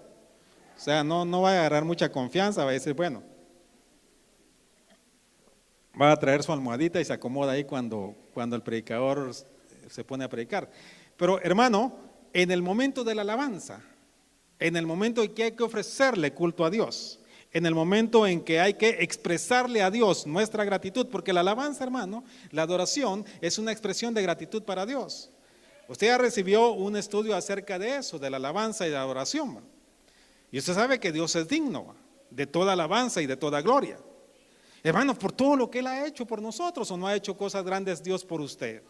O sea, no va a agarrar mucha confianza, va a decir, bueno, va a traer su almohadita y se acomoda ahí cuando el predicador se pone a predicar. Pero hermano, en el momento de la alabanza, en el momento en que hay que ofrecerle culto a Dios, en el momento en que hay que expresarle a Dios nuestra gratitud, porque la alabanza, hermano, la adoración es una expresión de gratitud para Dios. Usted ya recibió un estudio acerca de eso, de la alabanza y la adoración, ¿no? Y usted sabe que Dios es digno de toda alabanza y de toda gloria. Hermano, por todo lo que Él ha hecho por nosotros, ¿o no ha hecho cosas grandes Dios por usted?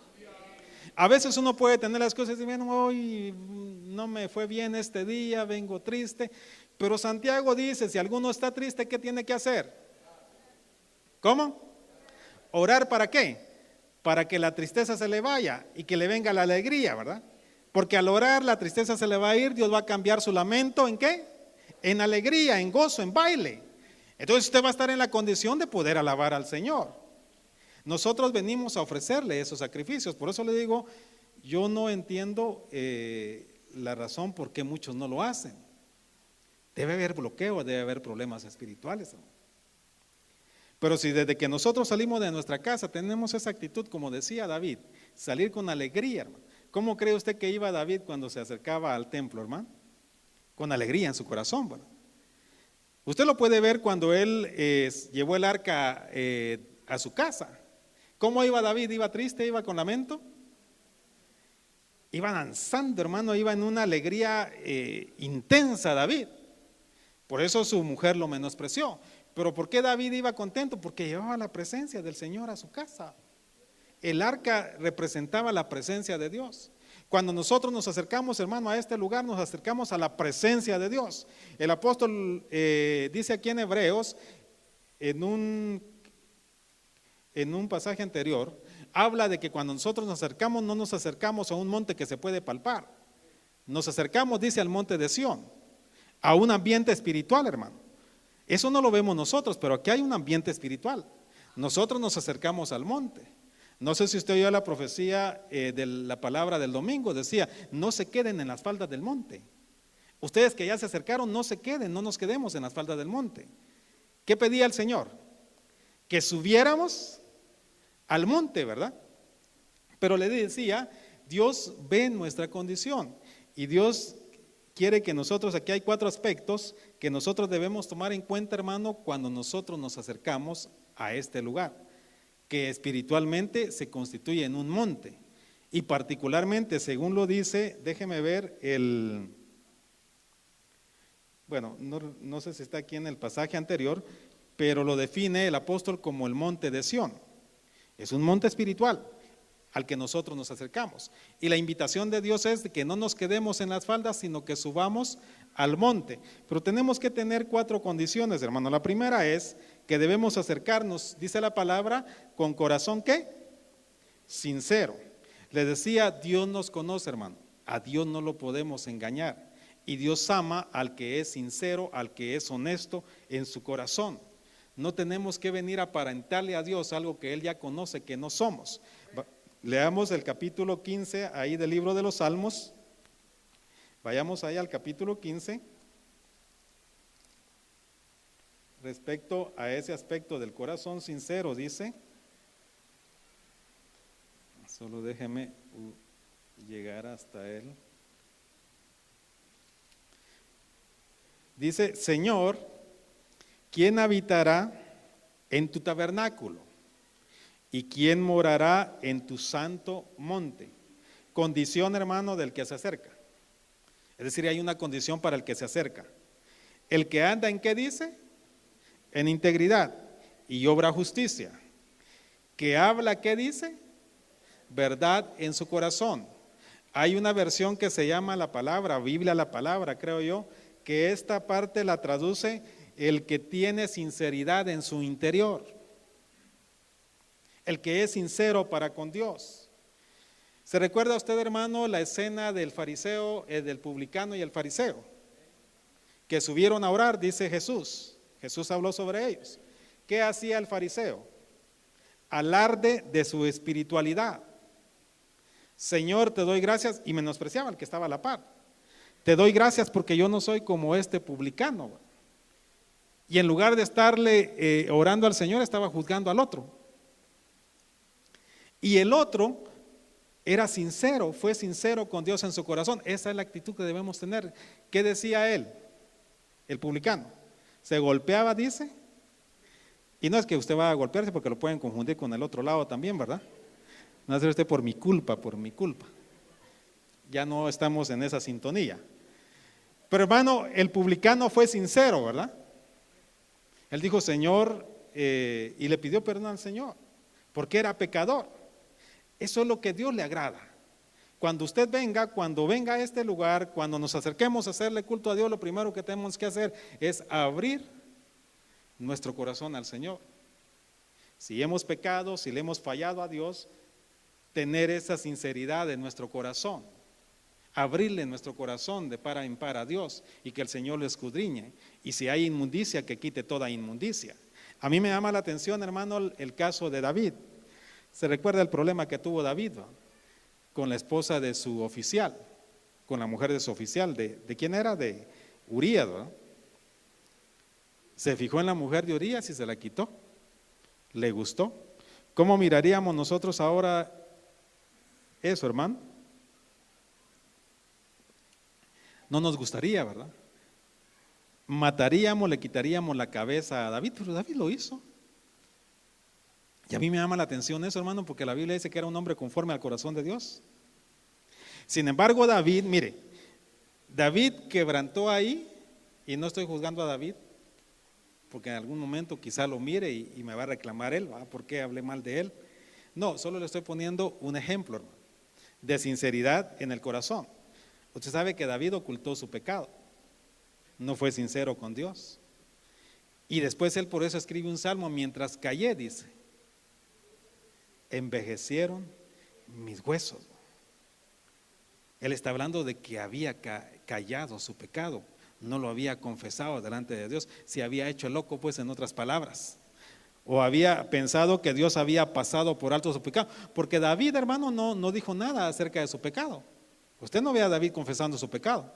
A veces uno puede tener las cosas y decir, bueno, hoy no me fue bien este día, vengo triste. Pero Santiago dice, si alguno está triste, ¿qué tiene que hacer? ¿Cómo? ¿Orar para qué? Para que la tristeza se le vaya y que le venga la alegría, ¿verdad? Porque al orar la tristeza se le va a ir, Dios va a cambiar su lamento ¿en qué? En alegría, en gozo, en baile. Entonces usted va a estar en la condición de poder alabar al Señor. Nosotros venimos a ofrecerle esos sacrificios. Por eso le digo, yo no entiendo la razón por qué muchos no lo hacen. Debe haber bloqueo, debe haber problemas espirituales. Pero si desde que nosotros salimos de nuestra casa tenemos esa actitud, como decía David, salir con alegría, hermano. ¿Cómo cree usted que iba David cuando se acercaba al templo, hermano? Con alegría en su corazón, bueno. Usted lo puede ver cuando él llevó el arca a su casa. ¿Cómo iba David? ¿Iba triste? ¿Iba con lamento? Iba danzando, hermano, iba en una alegría intensa David. Por eso su mujer lo menospreció. Pero ¿por qué David iba contento? Porque llevaba la presencia del Señor a su casa. El arca representaba la presencia de Dios. Cuando nosotros nos acercamos, hermano, a este lugar, nos acercamos a la presencia de Dios. El apóstol dice aquí en Hebreos, en un pasaje anterior, habla de que cuando nosotros nos acercamos, no nos acercamos a un monte que se puede palpar. Nos acercamos, dice, al monte de Sión, a un ambiente espiritual, hermano. Eso no lo vemos nosotros, pero aquí hay un ambiente espiritual. Nosotros nos acercamos al monte. No sé si usted oyó la profecía de la palabra del domingo, decía, no se queden en las faldas del monte. Ustedes que ya se acercaron, no se queden, no nos quedemos en las faldas del monte. ¿Qué pedía el Señor? Que subiéramos al monte, ¿verdad? Pero le decía, Dios ve nuestra condición y Dios quiere que nosotros, aquí hay 4 aspectos que nosotros debemos tomar en cuenta, hermano, cuando nosotros nos acercamos a este lugar, que espiritualmente se constituye en un monte. Y particularmente, según lo dice, déjeme ver bueno, no sé si está aquí en el pasaje anterior, pero lo define el apóstol como el monte de Sión. Es un monte espiritual al que nosotros nos acercamos. Y la invitación de Dios es de que no nos quedemos en las faldas, sino que subamos al monte. Pero tenemos que tener 4 condiciones, hermano. La primera es que debemos acercarnos, dice la palabra, con corazón, ¿qué? Sincero. Les decía, Dios nos conoce, hermano. A Dios no lo podemos engañar. Y Dios ama al que es sincero, al que es honesto en su corazón. No tenemos que venir a aparentarle a Dios algo que Él ya conoce que no somos. Leamos el capítulo 15 ahí del libro de los Salmos. Vayamos ahí al capítulo 15. Respecto a ese aspecto del corazón sincero, dice, solo déjeme llegar hasta él. Dice, Señor, ¿quién habitará en tu tabernáculo? ¿Y quién morará en tu santo monte? Condición, hermano, del que se acerca. Es decir, hay una condición para el que se acerca. El que anda en, ¿qué dice? En integridad y obra justicia. Que habla, ¿qué dice? Verdad en su corazón. Hay una versión que se llama la palabra, Biblia la palabra, creo yo, que esta parte la traduce el que tiene sinceridad en su interior, el que es sincero para con Dios. ¿Se recuerda usted, hermano, la escena del fariseo, del publicano y el fariseo? Que subieron a orar, dice Jesús. Jesús habló sobre ellos. ¿Qué hacía el fariseo? Alarde de su espiritualidad. Señor, te doy gracias, y menospreciaba al que estaba a la par. Te doy gracias porque yo no soy como este publicano. Y en lugar de estarle orando al Señor, estaba juzgando al otro. Y el otro era sincero, fue sincero con Dios en su corazón. Esa es la actitud que debemos tener. ¿Qué decía él? El publicano. Se golpeaba, dice. Y no es que usted va a golpearse porque lo pueden confundir con el otro lado también, ¿verdad? No hace usted por mi culpa, por mi culpa. Ya no estamos en esa sintonía. Pero hermano, el publicano fue sincero, ¿verdad? Él dijo, Señor, y le pidió perdón al Señor, porque era pecador. Eso es lo que a Dios le agrada. Cuando usted venga, cuando venga a este lugar, cuando nos acerquemos a hacerle culto a Dios, lo primero que tenemos que hacer es abrir nuestro corazón al Señor. Si hemos pecado, si le hemos fallado a Dios, tener esa sinceridad en nuestro corazón, abrirle nuestro corazón de par en par a Dios y que el Señor lo escudriñe. Y si hay inmundicia, que quite toda inmundicia. A mí me llama la atención, hermano, el caso de David. ¿Se recuerda el problema que tuvo David con la esposa de su oficial, con la mujer de su oficial? ¿De quién era? De Urías, ¿verdad? Se fijó en la mujer de Urías y se la quitó. ¿Le gustó? ¿Cómo miraríamos nosotros ahora eso, hermano? No nos gustaría, ¿verdad? Mataríamos, le quitaríamos la cabeza a David, pero David lo hizo. Y a mí me llama la atención eso, hermano, porque la Biblia dice que era un hombre conforme al corazón de Dios. Sin embargo, David, mire, David quebrantó ahí, y no estoy juzgando a David, porque en algún momento quizá lo mire y me va a reclamar él, ¿verdad? ¿Por qué hablé mal de él? No, solo le estoy poniendo un ejemplo, hermano, de sinceridad en el corazón. Usted sabe que David ocultó su pecado, no fue sincero con Dios. Y después él por eso escribe un salmo, mientras callé, dice, envejecieron mis huesos. Él está hablando de que había callado su pecado, no lo había confesado delante de Dios, se había hecho loco, pues, en otras palabras, o había pensado que Dios había pasado por alto su pecado, porque David, hermano, no dijo nada acerca de su pecado. Usted no ve a David confesando su pecado.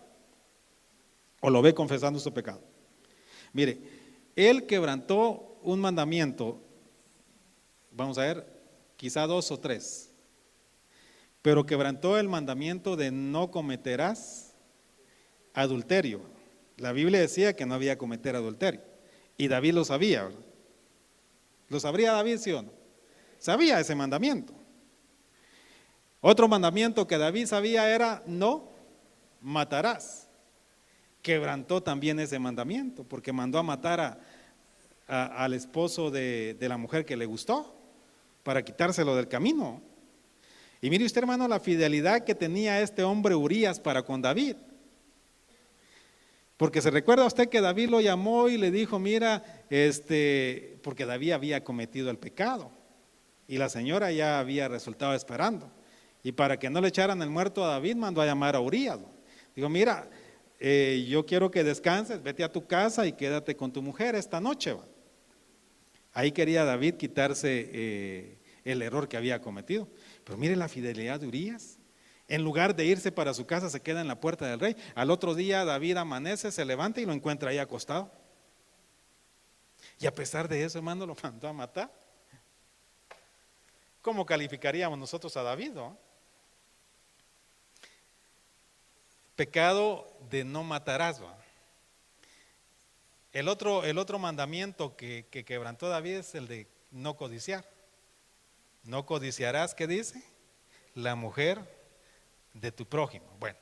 o lo ve confesando su pecado. Mire, él quebrantó un mandamiento, vamos a ver, quizá 2 o 3, pero quebrantó el mandamiento de no cometerás adulterio. La Biblia decía que no había que cometer adulterio, y David lo sabía, ¿verdad? ¿Lo sabría David, sí o no? Sabía ese mandamiento. Otro mandamiento que David sabía era no matarás. Quebrantó también ese mandamiento, porque mandó a matar al esposo de la mujer que le gustó, para quitárselo del camino. Y mire usted, hermano, la fidelidad que tenía este hombre Urías para con David. Porque se recuerda usted que David lo llamó y le dijo, mira, porque David había cometido el pecado y la señora ya había resultado esperando. Y para que no le echaran el muerto a David, mandó a llamar a Urías. Digo, mira, yo quiero que descanses, vete a tu casa y quédate con tu mujer esta noche. Ahí quería David quitarse el error que había cometido. Pero mire la fidelidad de Urías. En lugar de irse para su casa, se queda en la puerta del rey. Al otro día David amanece, se levanta y lo encuentra ahí acostado. Y a pesar de eso, hermano, lo mandó a matar. ¿Cómo calificaríamos nosotros a David, no? Pecado de no matarás, ¿va? El otro mandamiento que quebrantó David es el de no codiciar. No codiciarás, ¿qué dice? La mujer de tu prójimo. Bueno,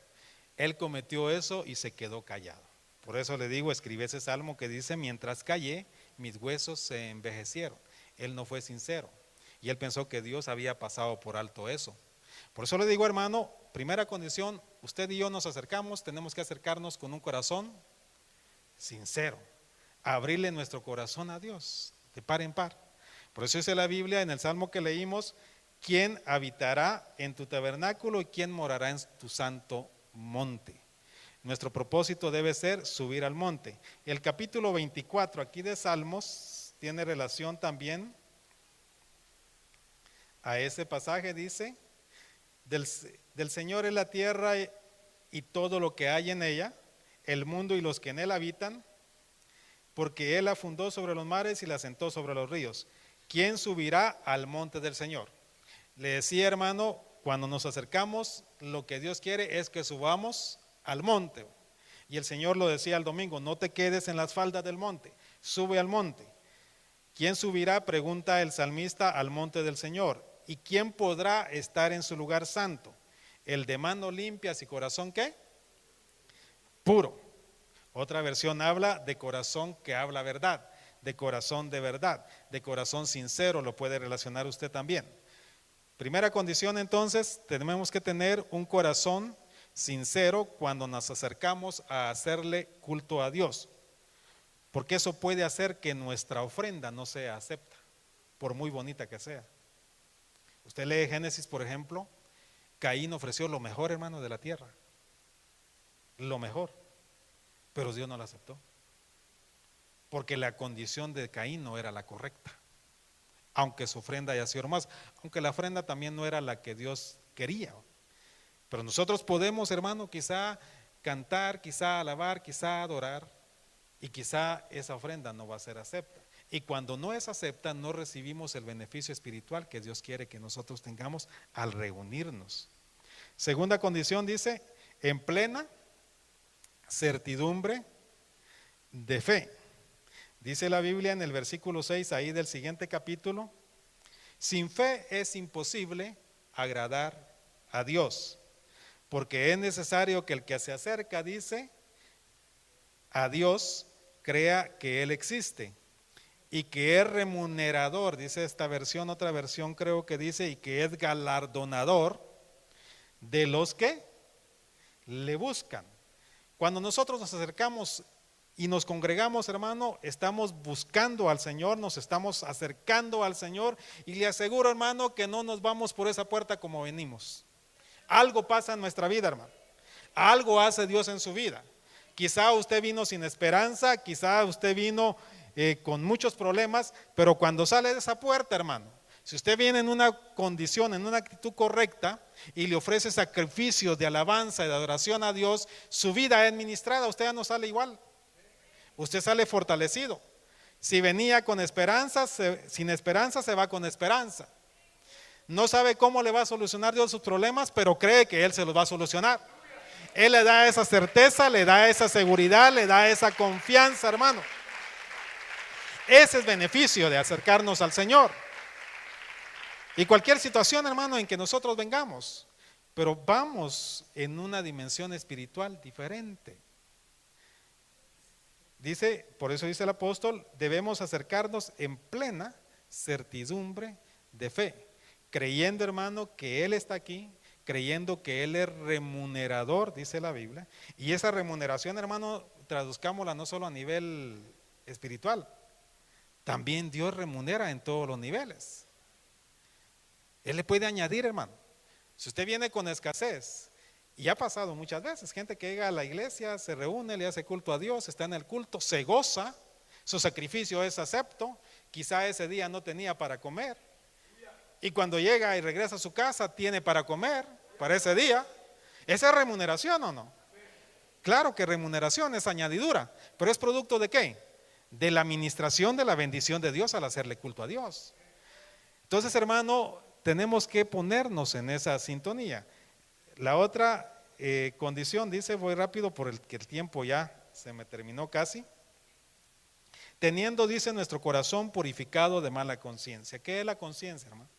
él cometió eso y se quedó callado. Por eso le digo, escribe ese salmo que dice, mientras callé, mis huesos se envejecieron. Él no fue sincero y él pensó que Dios había pasado por alto eso. Por eso le digo, hermano, primera condición, usted y yo nos acercamos, tenemos que acercarnos con un corazón sincero, abrirle nuestro corazón a Dios, de par en par. Por eso dice la Biblia en el salmo que leímos, ¿quién habitará en tu tabernáculo y quién morará en tu santo monte? Nuestro propósito debe ser subir al monte. El capítulo 24 aquí de Salmos tiene relación también a ese pasaje, dice, del Señor es la tierra y todo lo que hay en ella, el mundo y los que en él habitan, porque él la fundó sobre los mares y la asentó sobre los ríos. ¿Quién subirá al monte del Señor? Le decía, hermano, cuando nos acercamos, lo que Dios quiere es que subamos al monte. Y el Señor lo decía el domingo, no te quedes en las faldas del monte, sube al monte. ¿Quién subirá? Pregunta el salmista, al monte del Señor. ¿Y quién podrá estar en su lugar santo? El de manos limpias y corazón, ¿qué? Puro. Otra versión habla de corazón que habla verdad, de corazón de verdad, de corazón sincero, lo puede relacionar usted también. Primera condición, entonces, tenemos que tener un corazón sincero cuando nos acercamos a hacerle culto a Dios, porque eso puede hacer que nuestra ofrenda no sea acepta, por muy bonita que sea. Usted lee Génesis, por ejemplo, Caín ofreció lo mejor, hermano, de la tierra, lo mejor, pero Dios no lo aceptó, porque la condición de Caín no era la correcta, aunque su ofrenda haya sido más, aunque la ofrenda también no era la que Dios quería. Pero nosotros podemos, hermano, quizá cantar, quizá alabar, quizá adorar, y quizá esa ofrenda no va a ser acepta. Y cuando no es acepta, no recibimos el beneficio espiritual que Dios quiere que nosotros tengamos al reunirnos. Segunda condición dice, en plena certidumbre de fe. Dice la Biblia en el versículo 6 ahí del siguiente capítulo, sin fe es imposible agradar a Dios, porque es necesario que el que se acerca, dice, a Dios, crea que Él existe y que es remunerador, dice esta versión, otra versión creo que dice, y que es galardonador de los que le buscan. Cuando nosotros nos acercamos y nos congregamos, hermano, estamos buscando al Señor, nos estamos acercando al Señor, y le aseguro, hermano, que no nos vamos por esa puerta como venimos. Algo pasa en nuestra vida, hermano. Algo hace Dios en su vida. Quizá usted vino sin esperanza, quizá usted vino con muchos problemas, pero cuando sale de esa puerta, hermano, Si usted viene en una condición, en una actitud correcta y le ofrece sacrificios de alabanza y de adoración a Dios, su vida es ministrada, usted ya no sale igual, usted sale fortalecido. Si venía con esperanza, sin esperanza se va con esperanza. No sabe cómo le va a solucionar Dios sus problemas, pero cree que Él se los va a solucionar. Él le da esa certeza, le da esa seguridad, le da esa confianza, hermano. Ese es beneficio de acercarnos al Señor. Y cualquier situación, hermano, en que nosotros vengamos, pero vamos en una dimensión espiritual diferente. Dice, por eso dice el apóstol, debemos acercarnos en plena certidumbre de fe, creyendo, hermano, que Él está aquí, creyendo que Él es remunerador, dice la Biblia, y esa remuneración, hermano, traduzcámosla no solo a nivel espiritual, también Dios remunera en todos los niveles. Él le puede añadir, hermano. Si usted viene con escasez, y ha pasado muchas veces, gente que llega a la iglesia, se reúne, le hace culto a Dios, está en el culto, se goza, su sacrificio es acepto, quizá ese día no tenía para comer, y cuando llega y regresa a su casa, tiene para comer, para ese día. ¿Esa es remuneración o no? Claro que remuneración es añadidura, pero ¿es producto de qué? De la administración de la bendición de Dios al hacerle culto a Dios. Entonces, hermano, tenemos que ponernos en esa sintonía. La otra condición, dice, voy rápido porque el tiempo ya se me terminó casi. Teniendo, dice, nuestro corazón purificado de mala conciencia. ¿Qué es la conciencia, hermano?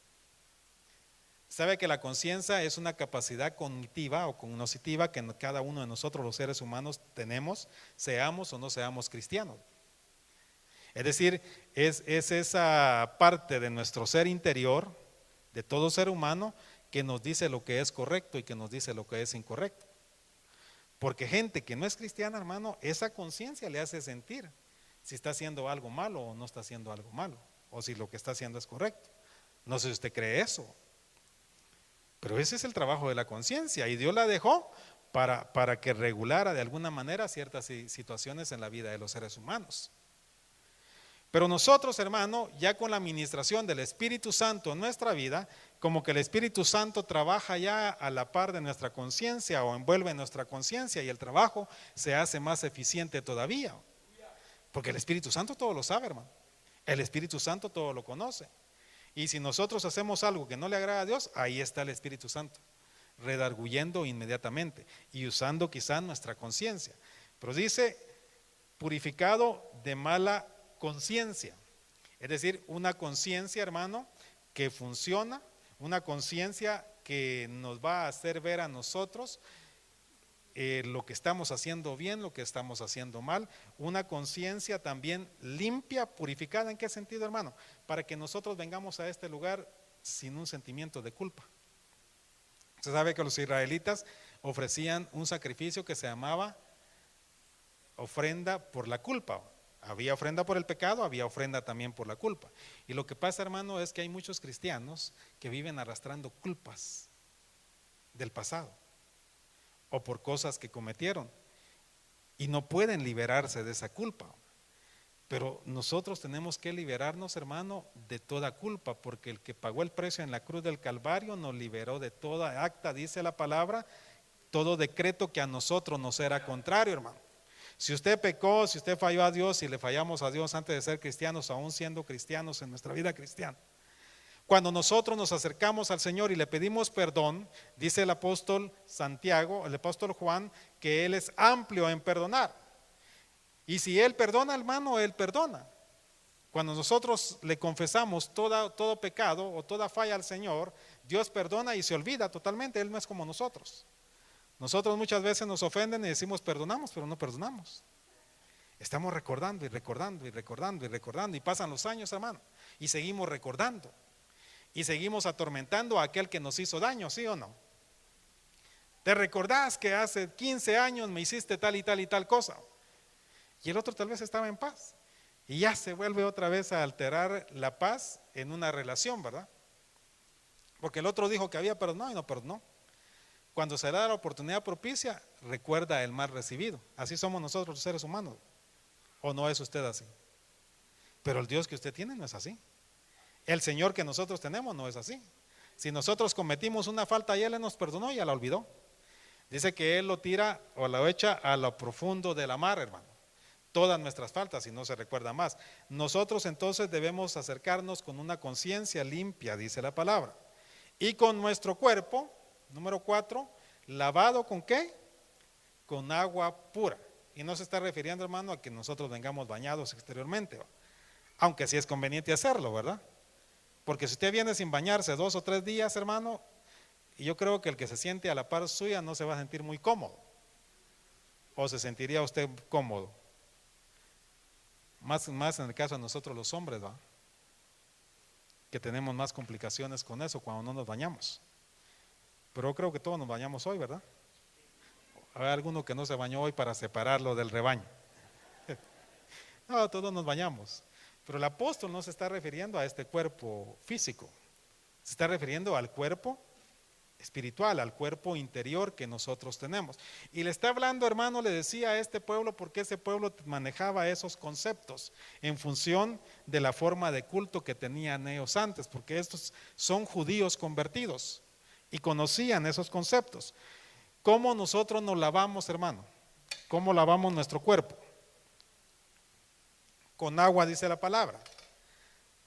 Sabe que la conciencia es una capacidad cognitiva o cognoscitiva que cada uno de nosotros los seres humanos tenemos, seamos o no seamos cristianos. Es decir, es esa parte de nuestro ser interior, de todo ser humano, que nos dice lo que es correcto y que nos dice lo que es incorrecto. Porque gente que no es cristiana, hermano, esa conciencia le hace sentir si está haciendo algo malo o no está haciendo algo malo, o si lo que está haciendo es correcto. No sé si usted cree eso, pero ese es el trabajo de la conciencia, y Dios la dejó para que regulara de alguna manera ciertas situaciones en la vida de los seres humanos. Pero nosotros, hermano, ya con la administración del Espíritu Santo en nuestra vida, como que el Espíritu Santo trabaja ya a la par de nuestra conciencia o envuelve nuestra conciencia, y el trabajo se hace más eficiente todavía. Porque el Espíritu Santo todo lo sabe, hermano. El Espíritu Santo todo lo conoce. Y si nosotros hacemos algo que no le agrada a Dios, ahí está el Espíritu Santo, redarguyendo inmediatamente y usando quizá nuestra conciencia. Pero dice, purificado de mala conciencia. Es decir, una conciencia, hermano, que funciona, una conciencia que nos va a hacer ver a nosotros lo que estamos haciendo bien, lo que estamos haciendo mal, una conciencia también limpia, purificada. ¿En qué sentido, hermano? Para que nosotros vengamos a este lugar sin un sentimiento de culpa. Se sabe que los israelitas ofrecían un sacrificio que se llamaba ofrenda por la culpa. Había ofrenda por el pecado, había ofrenda también por la culpa. Y lo que pasa, hermano, es que hay muchos cristianos que viven arrastrando culpas del pasado o por cosas que cometieron y no pueden liberarse de esa culpa. Pero nosotros tenemos que liberarnos, hermano, de toda culpa, porque el que pagó el precio en la cruz del Calvario nos liberó de toda acta, dice la palabra, todo decreto que a nosotros nos era contrario, hermano. Si usted pecó, si usted falló a Dios, si le fallamos a Dios antes de ser cristianos, aún siendo cristianos en nuestra vida cristiana, cuando nosotros nos acercamos al Señor y le pedimos perdón, dice el apóstol Santiago, el apóstol Juan, que Él es amplio en perdonar. Y si Él perdona, hermano, Él perdona. Cuando nosotros le confesamos todo pecado o toda falla al Señor, Dios perdona y se olvida totalmente. Él no es como nosotros. Nosotros muchas veces nos ofenden y decimos perdonamos, pero no perdonamos. Estamos recordando y recordando y recordando y recordando, y pasan los años, hermano, y seguimos recordando. Y seguimos atormentando a aquel que nos hizo daño, ¿sí o no? ¿Te recordás que hace 15 años me hiciste tal y tal y tal cosa? Y el otro tal vez estaba en paz. Y ya se vuelve otra vez a alterar la paz en una relación, ¿verdad? Porque el otro dijo que había perdonado y no perdonó. Cuando se da la oportunidad propicia, recuerda el mal recibido. Así somos nosotros los seres humanos. ¿O no es usted así? Pero el Dios que usted tiene no es así. El Señor que nosotros tenemos no es así. Si nosotros cometimos una falta y Él nos perdonó, ya la olvidó. Dice que Él lo tira o lo echa a lo profundo de la mar, hermano. Todas nuestras faltas y no se recuerda más. Nosotros entonces debemos acercarnos con una conciencia limpia, dice la palabra. Y con nuestro cuerpo, número 4, lavado ¿con qué? Con agua pura. Y no se está refiriendo, hermano, a que nosotros vengamos bañados exteriormente, aunque sí es conveniente hacerlo, ¿verdad? Porque si usted viene sin bañarse 2 o 3 días, hermano, y yo creo que el que se siente a la par suya no se va a sentir muy cómodo. ¿O se sentiría usted cómodo? Más en el caso de nosotros los hombres, ¿va? Que tenemos más complicaciones con eso cuando no nos bañamos. Pero yo creo que todos nos bañamos hoy, ¿verdad? Hay alguno que no se bañó hoy para separarlo del rebaño. No, todos nos bañamos. Pero el apóstol no se está refiriendo a este cuerpo físico, se está refiriendo al cuerpo espiritual, al cuerpo interior que nosotros tenemos. Y le está hablando, hermano, le decía a este pueblo, porque ese pueblo manejaba esos conceptos en función de la forma de culto que tenían ellos antes, porque estos son judíos convertidos y conocían esos conceptos. ¿Cómo nosotros nos lavamos, hermano? ¿Cómo lavamos nuestro cuerpo? Con agua, dice la palabra.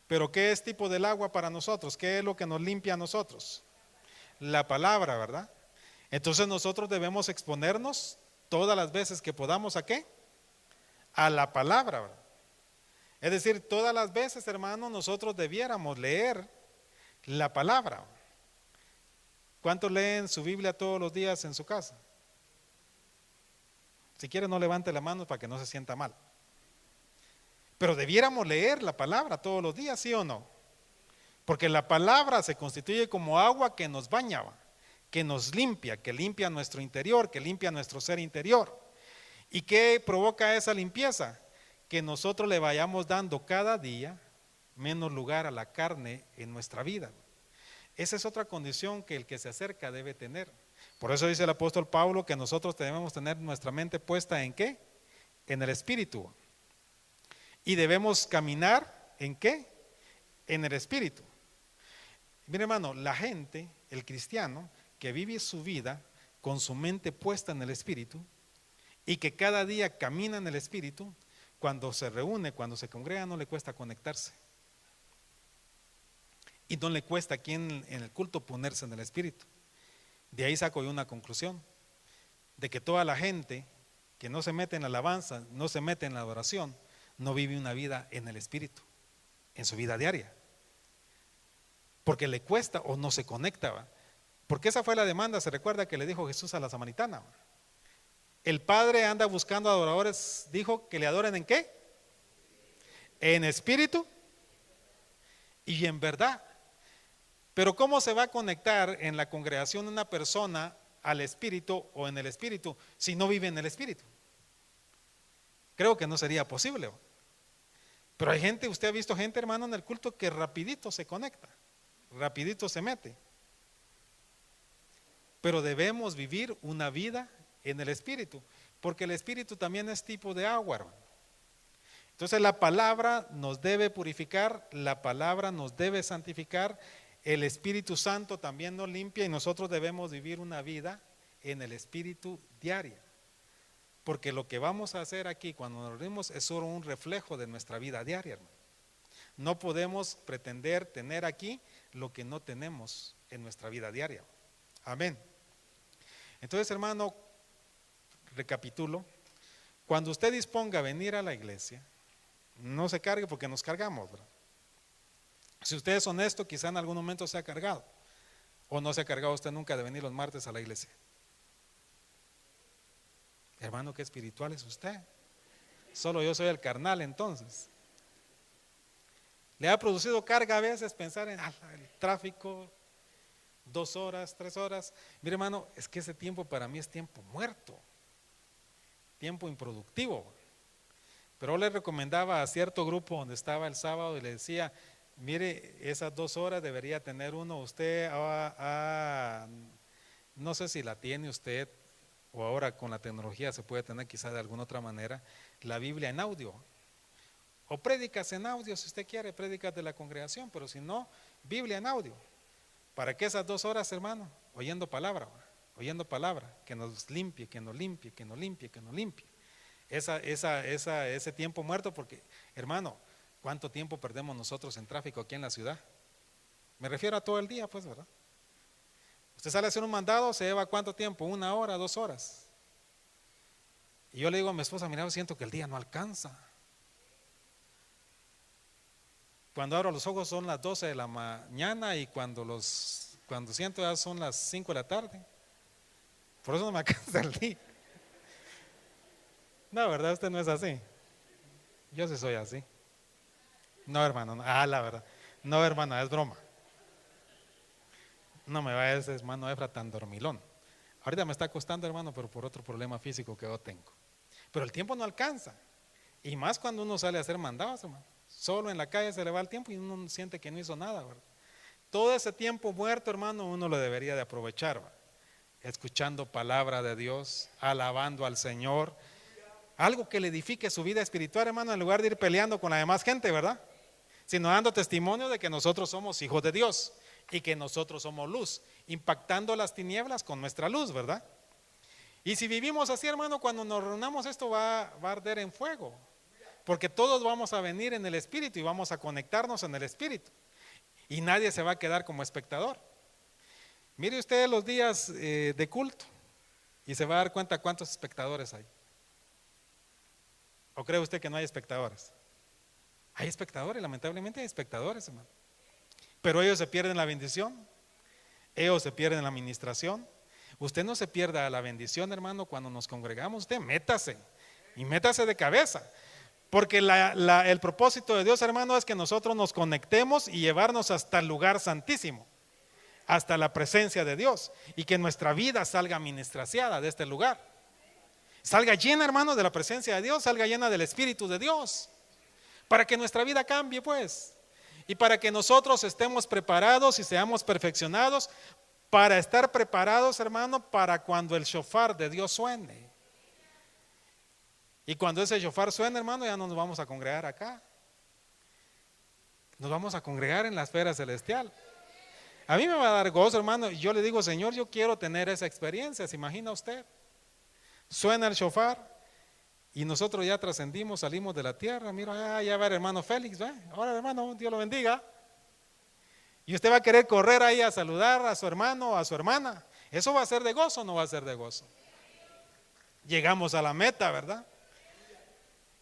Pero ¿qué es tipo del agua para nosotros? ¿Qué es lo que nos limpia a nosotros? La palabra, ¿verdad? Entonces nosotros debemos exponernos todas las veces que podamos, ¿a qué? A la palabra, ¿verdad? Es decir, todas las veces, hermano, nosotros debiéramos leer la palabra. ¿Cuántos leen su Biblia todos los días en su casa? Si quiere, no levante la mano para que no se sienta mal. Pero debiéramos leer la palabra todos los días, ¿sí o no? Porque la palabra se constituye como agua que nos baña, que nos limpia, que limpia nuestro interior, que limpia nuestro ser interior. ¿Y qué provoca esa limpieza? Que nosotros le vayamos dando cada día menos lugar a la carne en nuestra vida. Esa es otra condición que el que se acerca debe tener. Por eso dice el apóstol Pablo que nosotros debemos tener nuestra mente puesta ¿en qué? En el Espíritu. Y debemos caminar ¿en qué? En el Espíritu. Mire, hermano, la gente, el cristiano que vive su vida con su mente puesta en el Espíritu y que cada día camina en el Espíritu, cuando se reúne, cuando se congrega, no le cuesta conectarse. Y no le cuesta aquí en el culto ponerse en el Espíritu. De ahí saco yo una conclusión, de que toda la gente que no se mete en la alabanza, no se mete en la adoración, no vive una vida en el Espíritu, en su vida diaria. Porque le cuesta o no se conecta, ¿va? Porque esa fue la demanda, se recuerda que le dijo Jesús a la samaritana, ¿va? El Padre anda buscando adoradores, dijo que le adoren ¿en qué? En espíritu y en verdad. Pero ¿cómo se va a conectar en la congregación una persona al Espíritu o en el Espíritu si no vive en el Espíritu? Creo que no sería posible. Pero hay gente, usted ha visto gente, hermano, en el culto que rapidito se conecta, rapidito se mete. Pero debemos vivir una vida en el Espíritu, porque el Espíritu también es tipo de agua, hermano. Entonces la palabra nos debe purificar, la palabra nos debe santificar. El Espíritu Santo también nos limpia y nosotros debemos vivir una vida en el Espíritu diaria. Porque lo que vamos a hacer aquí cuando nos reunimos es solo un reflejo de nuestra vida diaria, hermano. No podemos pretender tener aquí lo que no tenemos en nuestra vida diaria. Amén. Entonces, hermano, recapitulo. Cuando usted disponga a venir a la iglesia, no se cargue porque nos cargamos, ¿verdad? Si usted es honesto, quizá en algún momento se ha cargado. ¿O no se ha cargado usted nunca de venir los martes a la iglesia? Hermano, qué espiritual es usted. Solo yo soy el carnal entonces. ¿Le ha producido carga a veces pensar en el tráfico, 2 horas, 3 horas? Mire, hermano, es que ese tiempo para mí es tiempo muerto, tiempo improductivo. Pero yo le recomendaba a cierto grupo donde estaba el sábado y le decía, mire, esas 2 horas debería tener uno. Usted, no sé si la tiene usted o ahora con la tecnología se puede tener quizá de alguna otra manera, la Biblia en audio. O prédicas en audio, si usted quiere, prédicas de la congregación, pero si no, Biblia en audio. ¿Para qué esas 2 horas, hermano? Oyendo palabra, que nos limpie, que nos limpie, que nos limpie, que nos limpie. Ese tiempo muerto, porque, hermano, ¿cuánto tiempo perdemos nosotros en tráfico aquí en la ciudad? Me refiero a todo el día, pues, ¿verdad? Usted sale a hacer un mandado, se lleva ¿cuánto tiempo? 1 hora, 2 horas. Y yo le digo a mi esposa, mira, siento que el día no alcanza. Cuando abro los ojos son las 12 de la mañana y cuando siento ya son las 5 de la tarde. Por eso no me alcanza el día. No, ¿verdad? Usted no es así. Yo sí soy así. No, hermano, no. La verdad. No, hermana, es broma. No me vaya ese hermano Efra tan dormilón. Ahorita me está costando, hermano, pero por otro problema físico que yo tengo. Pero el tiempo no alcanza. Y más cuando uno sale a hacer mandados, hermano. Solo en la calle se le va el tiempo y uno siente que no hizo nada, ¿verdad? Todo ese tiempo muerto, hermano, uno lo debería de aprovechar, ¿verdad? Escuchando palabra de Dios, alabando al Señor, algo que le edifique su vida espiritual, hermano, en lugar de ir peleando con la demás gente, ¿verdad? Sino dando testimonio de que nosotros somos hijos de Dios y que nosotros somos luz, impactando las tinieblas con nuestra luz, ¿verdad? Y si vivimos así, hermano, cuando nos reunamos esto va a arder en fuego, porque todos vamos a venir en el Espíritu y vamos a conectarnos en el Espíritu y nadie se va a quedar como espectador. Mire usted los días de culto y se va a dar cuenta cuántos espectadores hay. ¿O cree usted que no hay espectadores? Hay espectadores, lamentablemente hay espectadores, hermano. Pero ellos se pierden la bendición, ellos se pierden la administración. Usted no se pierda la bendición, hermano, cuando nos congregamos. Usted métase y métase de cabeza. Porque el propósito de Dios, hermano, es que nosotros nos conectemos y llevarnos hasta el lugar santísimo, hasta la presencia de Dios, y que nuestra vida salga ministraciada de este lugar. Salga llena, hermano, de la presencia de Dios, salga llena del Espíritu de Dios, para que nuestra vida cambie, pues, y para que nosotros estemos preparados y seamos perfeccionados, para estar preparados, hermano, para cuando el shofar de Dios suene. Y cuando ese shofar suene, hermano, ya no nos vamos a congregar acá. Nos vamos a congregar en la esfera celestial. A mí me va a dar gozo, hermano. Y yo le digo, Señor, yo quiero tener esa experiencia. ¿Se imagina usted? Suena el shofar y nosotros ya trascendimos, salimos de la tierra. Mira, ya va el hermano Félix, ¿va? Ahora, hermano, Dios lo bendiga. Y usted va a querer correr ahí a saludar a su hermano o a su hermana. ¿Eso va a ser de gozo o no va a ser de gozo? Llegamos a la meta, ¿verdad?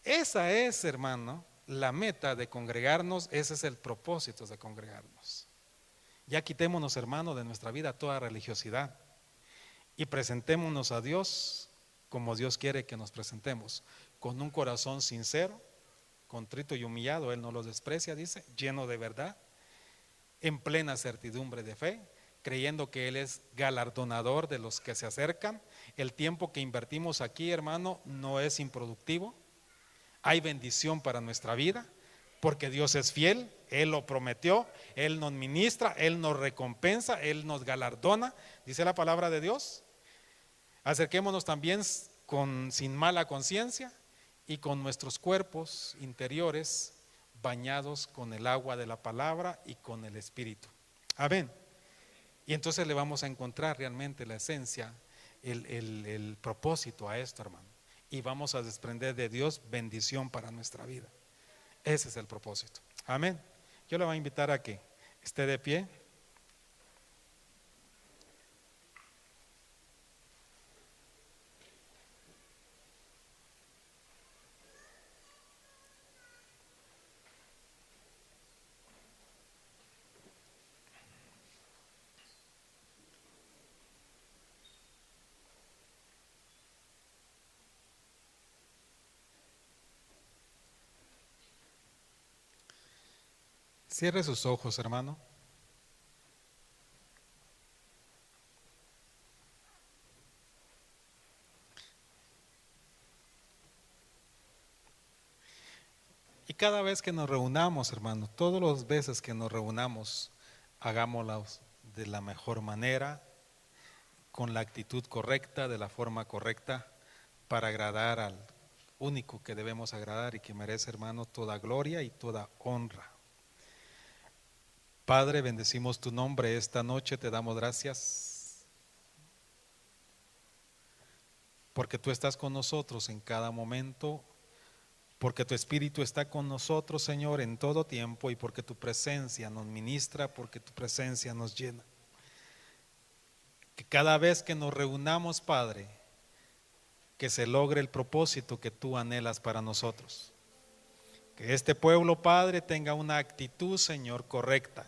Esa es, hermano, la meta de congregarnos. Ese es el propósito de congregarnos. Ya quitémonos, hermano, de nuestra vida toda religiosidad y presentémonos a Dios como Dios quiere que nos presentemos, con un corazón sincero, contrito y humillado. Él no los desprecia, dice, lleno de verdad, en plena certidumbre de fe, creyendo que Él es galardonador de los que se acercan. El tiempo que invertimos aquí, hermano, no es improductivo. Hay bendición para nuestra vida, porque Dios es fiel, Él lo prometió, Él nos ministra, Él nos recompensa, Él nos galardona, dice la palabra de Dios. Acerquémonos también sin mala conciencia y con nuestros cuerpos interiores bañados con el agua de la palabra y con el Espíritu. Amén. Y entonces le vamos a encontrar realmente la esencia, el propósito a esto, hermano. Y vamos a desprender de Dios bendición para nuestra vida. Ese es el propósito. Amén. Yo le voy a invitar a que esté de pie. Cierre sus ojos, hermano. Y cada vez que nos reunamos, hermano, todas las veces que nos reunamos, hagámoslo de la mejor manera, con la actitud correcta, de la forma correcta, para agradar único que debemos agradar y que merece, hermano, toda gloria y toda honra. Padre, bendecimos tu nombre esta noche, te damos gracias porque tú estás con nosotros en cada momento, porque tu Espíritu está con nosotros, Señor, en todo tiempo, y porque tu presencia nos ministra, porque tu presencia nos llena. Que cada vez que nos reunamos, Padre, que se logre el propósito que tú anhelas para nosotros. Que este pueblo, Padre, tenga una actitud, Señor, correcta.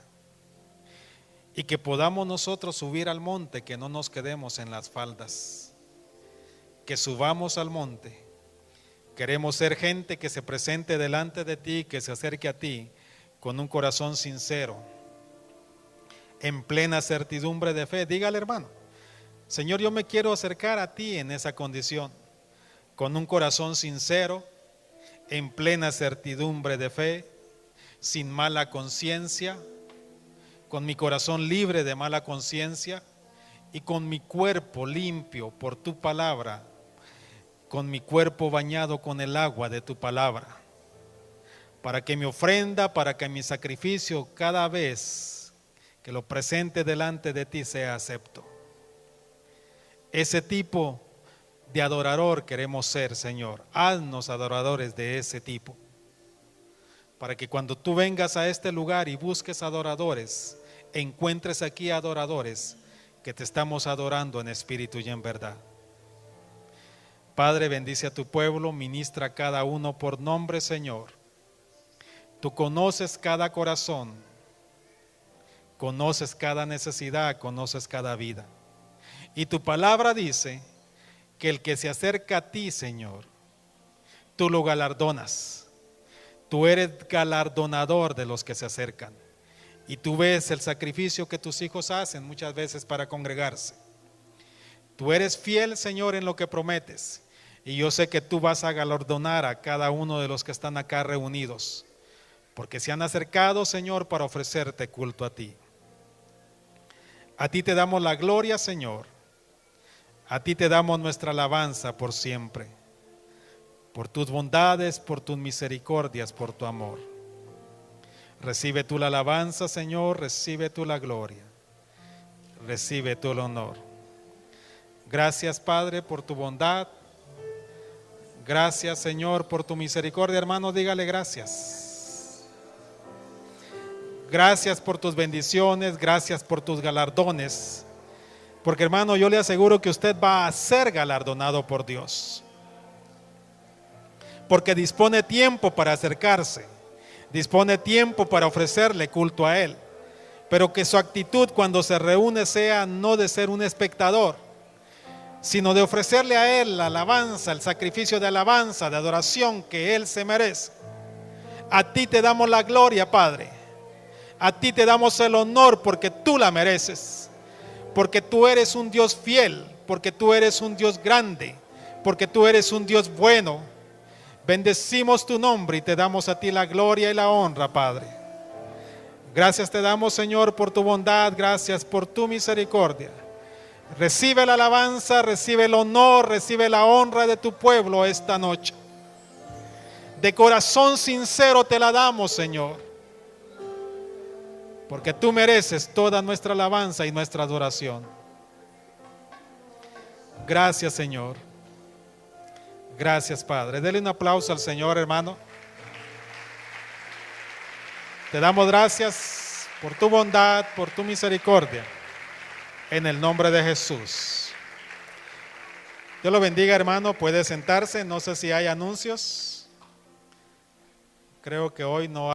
Y que podamos nosotros subir al monte, que no nos quedemos en las faldas. Que subamos al monte. Queremos ser gente que se presente delante de ti, que se acerque a ti con un corazón sincero, en plena certidumbre de fe. Dígale, hermano: Señor, yo me quiero acercar a ti en esa condición, con un corazón sincero, en plena certidumbre de fe, sin mala conciencia, con mi corazón libre de mala conciencia y con mi cuerpo limpio por tu palabra, con mi cuerpo bañado con el agua de tu palabra, para que mi ofrenda, para que mi sacrificio cada vez que lo presente delante de ti sea acepto. Ese tipo de adorador queremos ser, Señor. Haznos adoradores de ese tipo, para que cuando tú vengas a este lugar y busques adoradores, encuentres aquí adoradores que te estamos adorando en espíritu y en verdad. Padre, bendice a tu pueblo, ministra a cada uno por nombre, Señor. Tú conoces cada corazón, conoces cada necesidad, conoces cada vida. Y tu palabra dice que el que se acerca a ti, Señor, tú lo galardonas. Tú eres galardonador de los que se acercan. Y tú ves el sacrificio que tus hijos hacen muchas veces para congregarse. Tú eres fiel, Señor, en lo que prometes. Y yo sé que tú vas a galardonar a cada uno de los que están acá reunidos, porque se han acercado, Señor, para ofrecerte culto a ti. A ti te damos la gloria, Señor. A ti te damos nuestra alabanza por siempre, por tus bondades, por tus misericordias, por tu amor. Recibe tú la alabanza, Señor, recibe tú la gloria, recibe tú el honor. Gracias, Padre, por tu bondad. Gracias, Señor, por tu misericordia. Hermano, dígale gracias. Gracias por tus bendiciones, gracias por tus galardones. Porque, hermano, yo le aseguro que usted va a ser galardonado por Dios. Porque dispone tiempo para acercarse, dispone tiempo para ofrecerle culto a Él. Pero que su actitud cuando se reúne sea no de ser un espectador, sino de ofrecerle a Él la alabanza, el sacrificio de alabanza, de adoración que Él se merece. A ti te damos la gloria, Padre. A ti te damos el honor porque tú la mereces. Porque tú eres un Dios fiel, porque tú eres un Dios grande, porque tú eres un Dios bueno. Bendecimos tu nombre y te damos a ti la gloria y la honra, Padre. Gracias te damos, Señor, por tu bondad, gracias por tu misericordia. Recibe la alabanza, recibe el honor, recibe la honra de tu pueblo esta noche. De corazón sincero te la damos, Señor, porque tú mereces toda nuestra alabanza y nuestra adoración. Gracias, Señor. Gracias, Padre. Dele un aplauso al Señor, hermano. Te damos gracias por tu bondad, por tu misericordia, en el nombre de Jesús. Dios lo bendiga, hermano. Puede sentarse. No sé si hay anuncios. Creo que hoy no hay.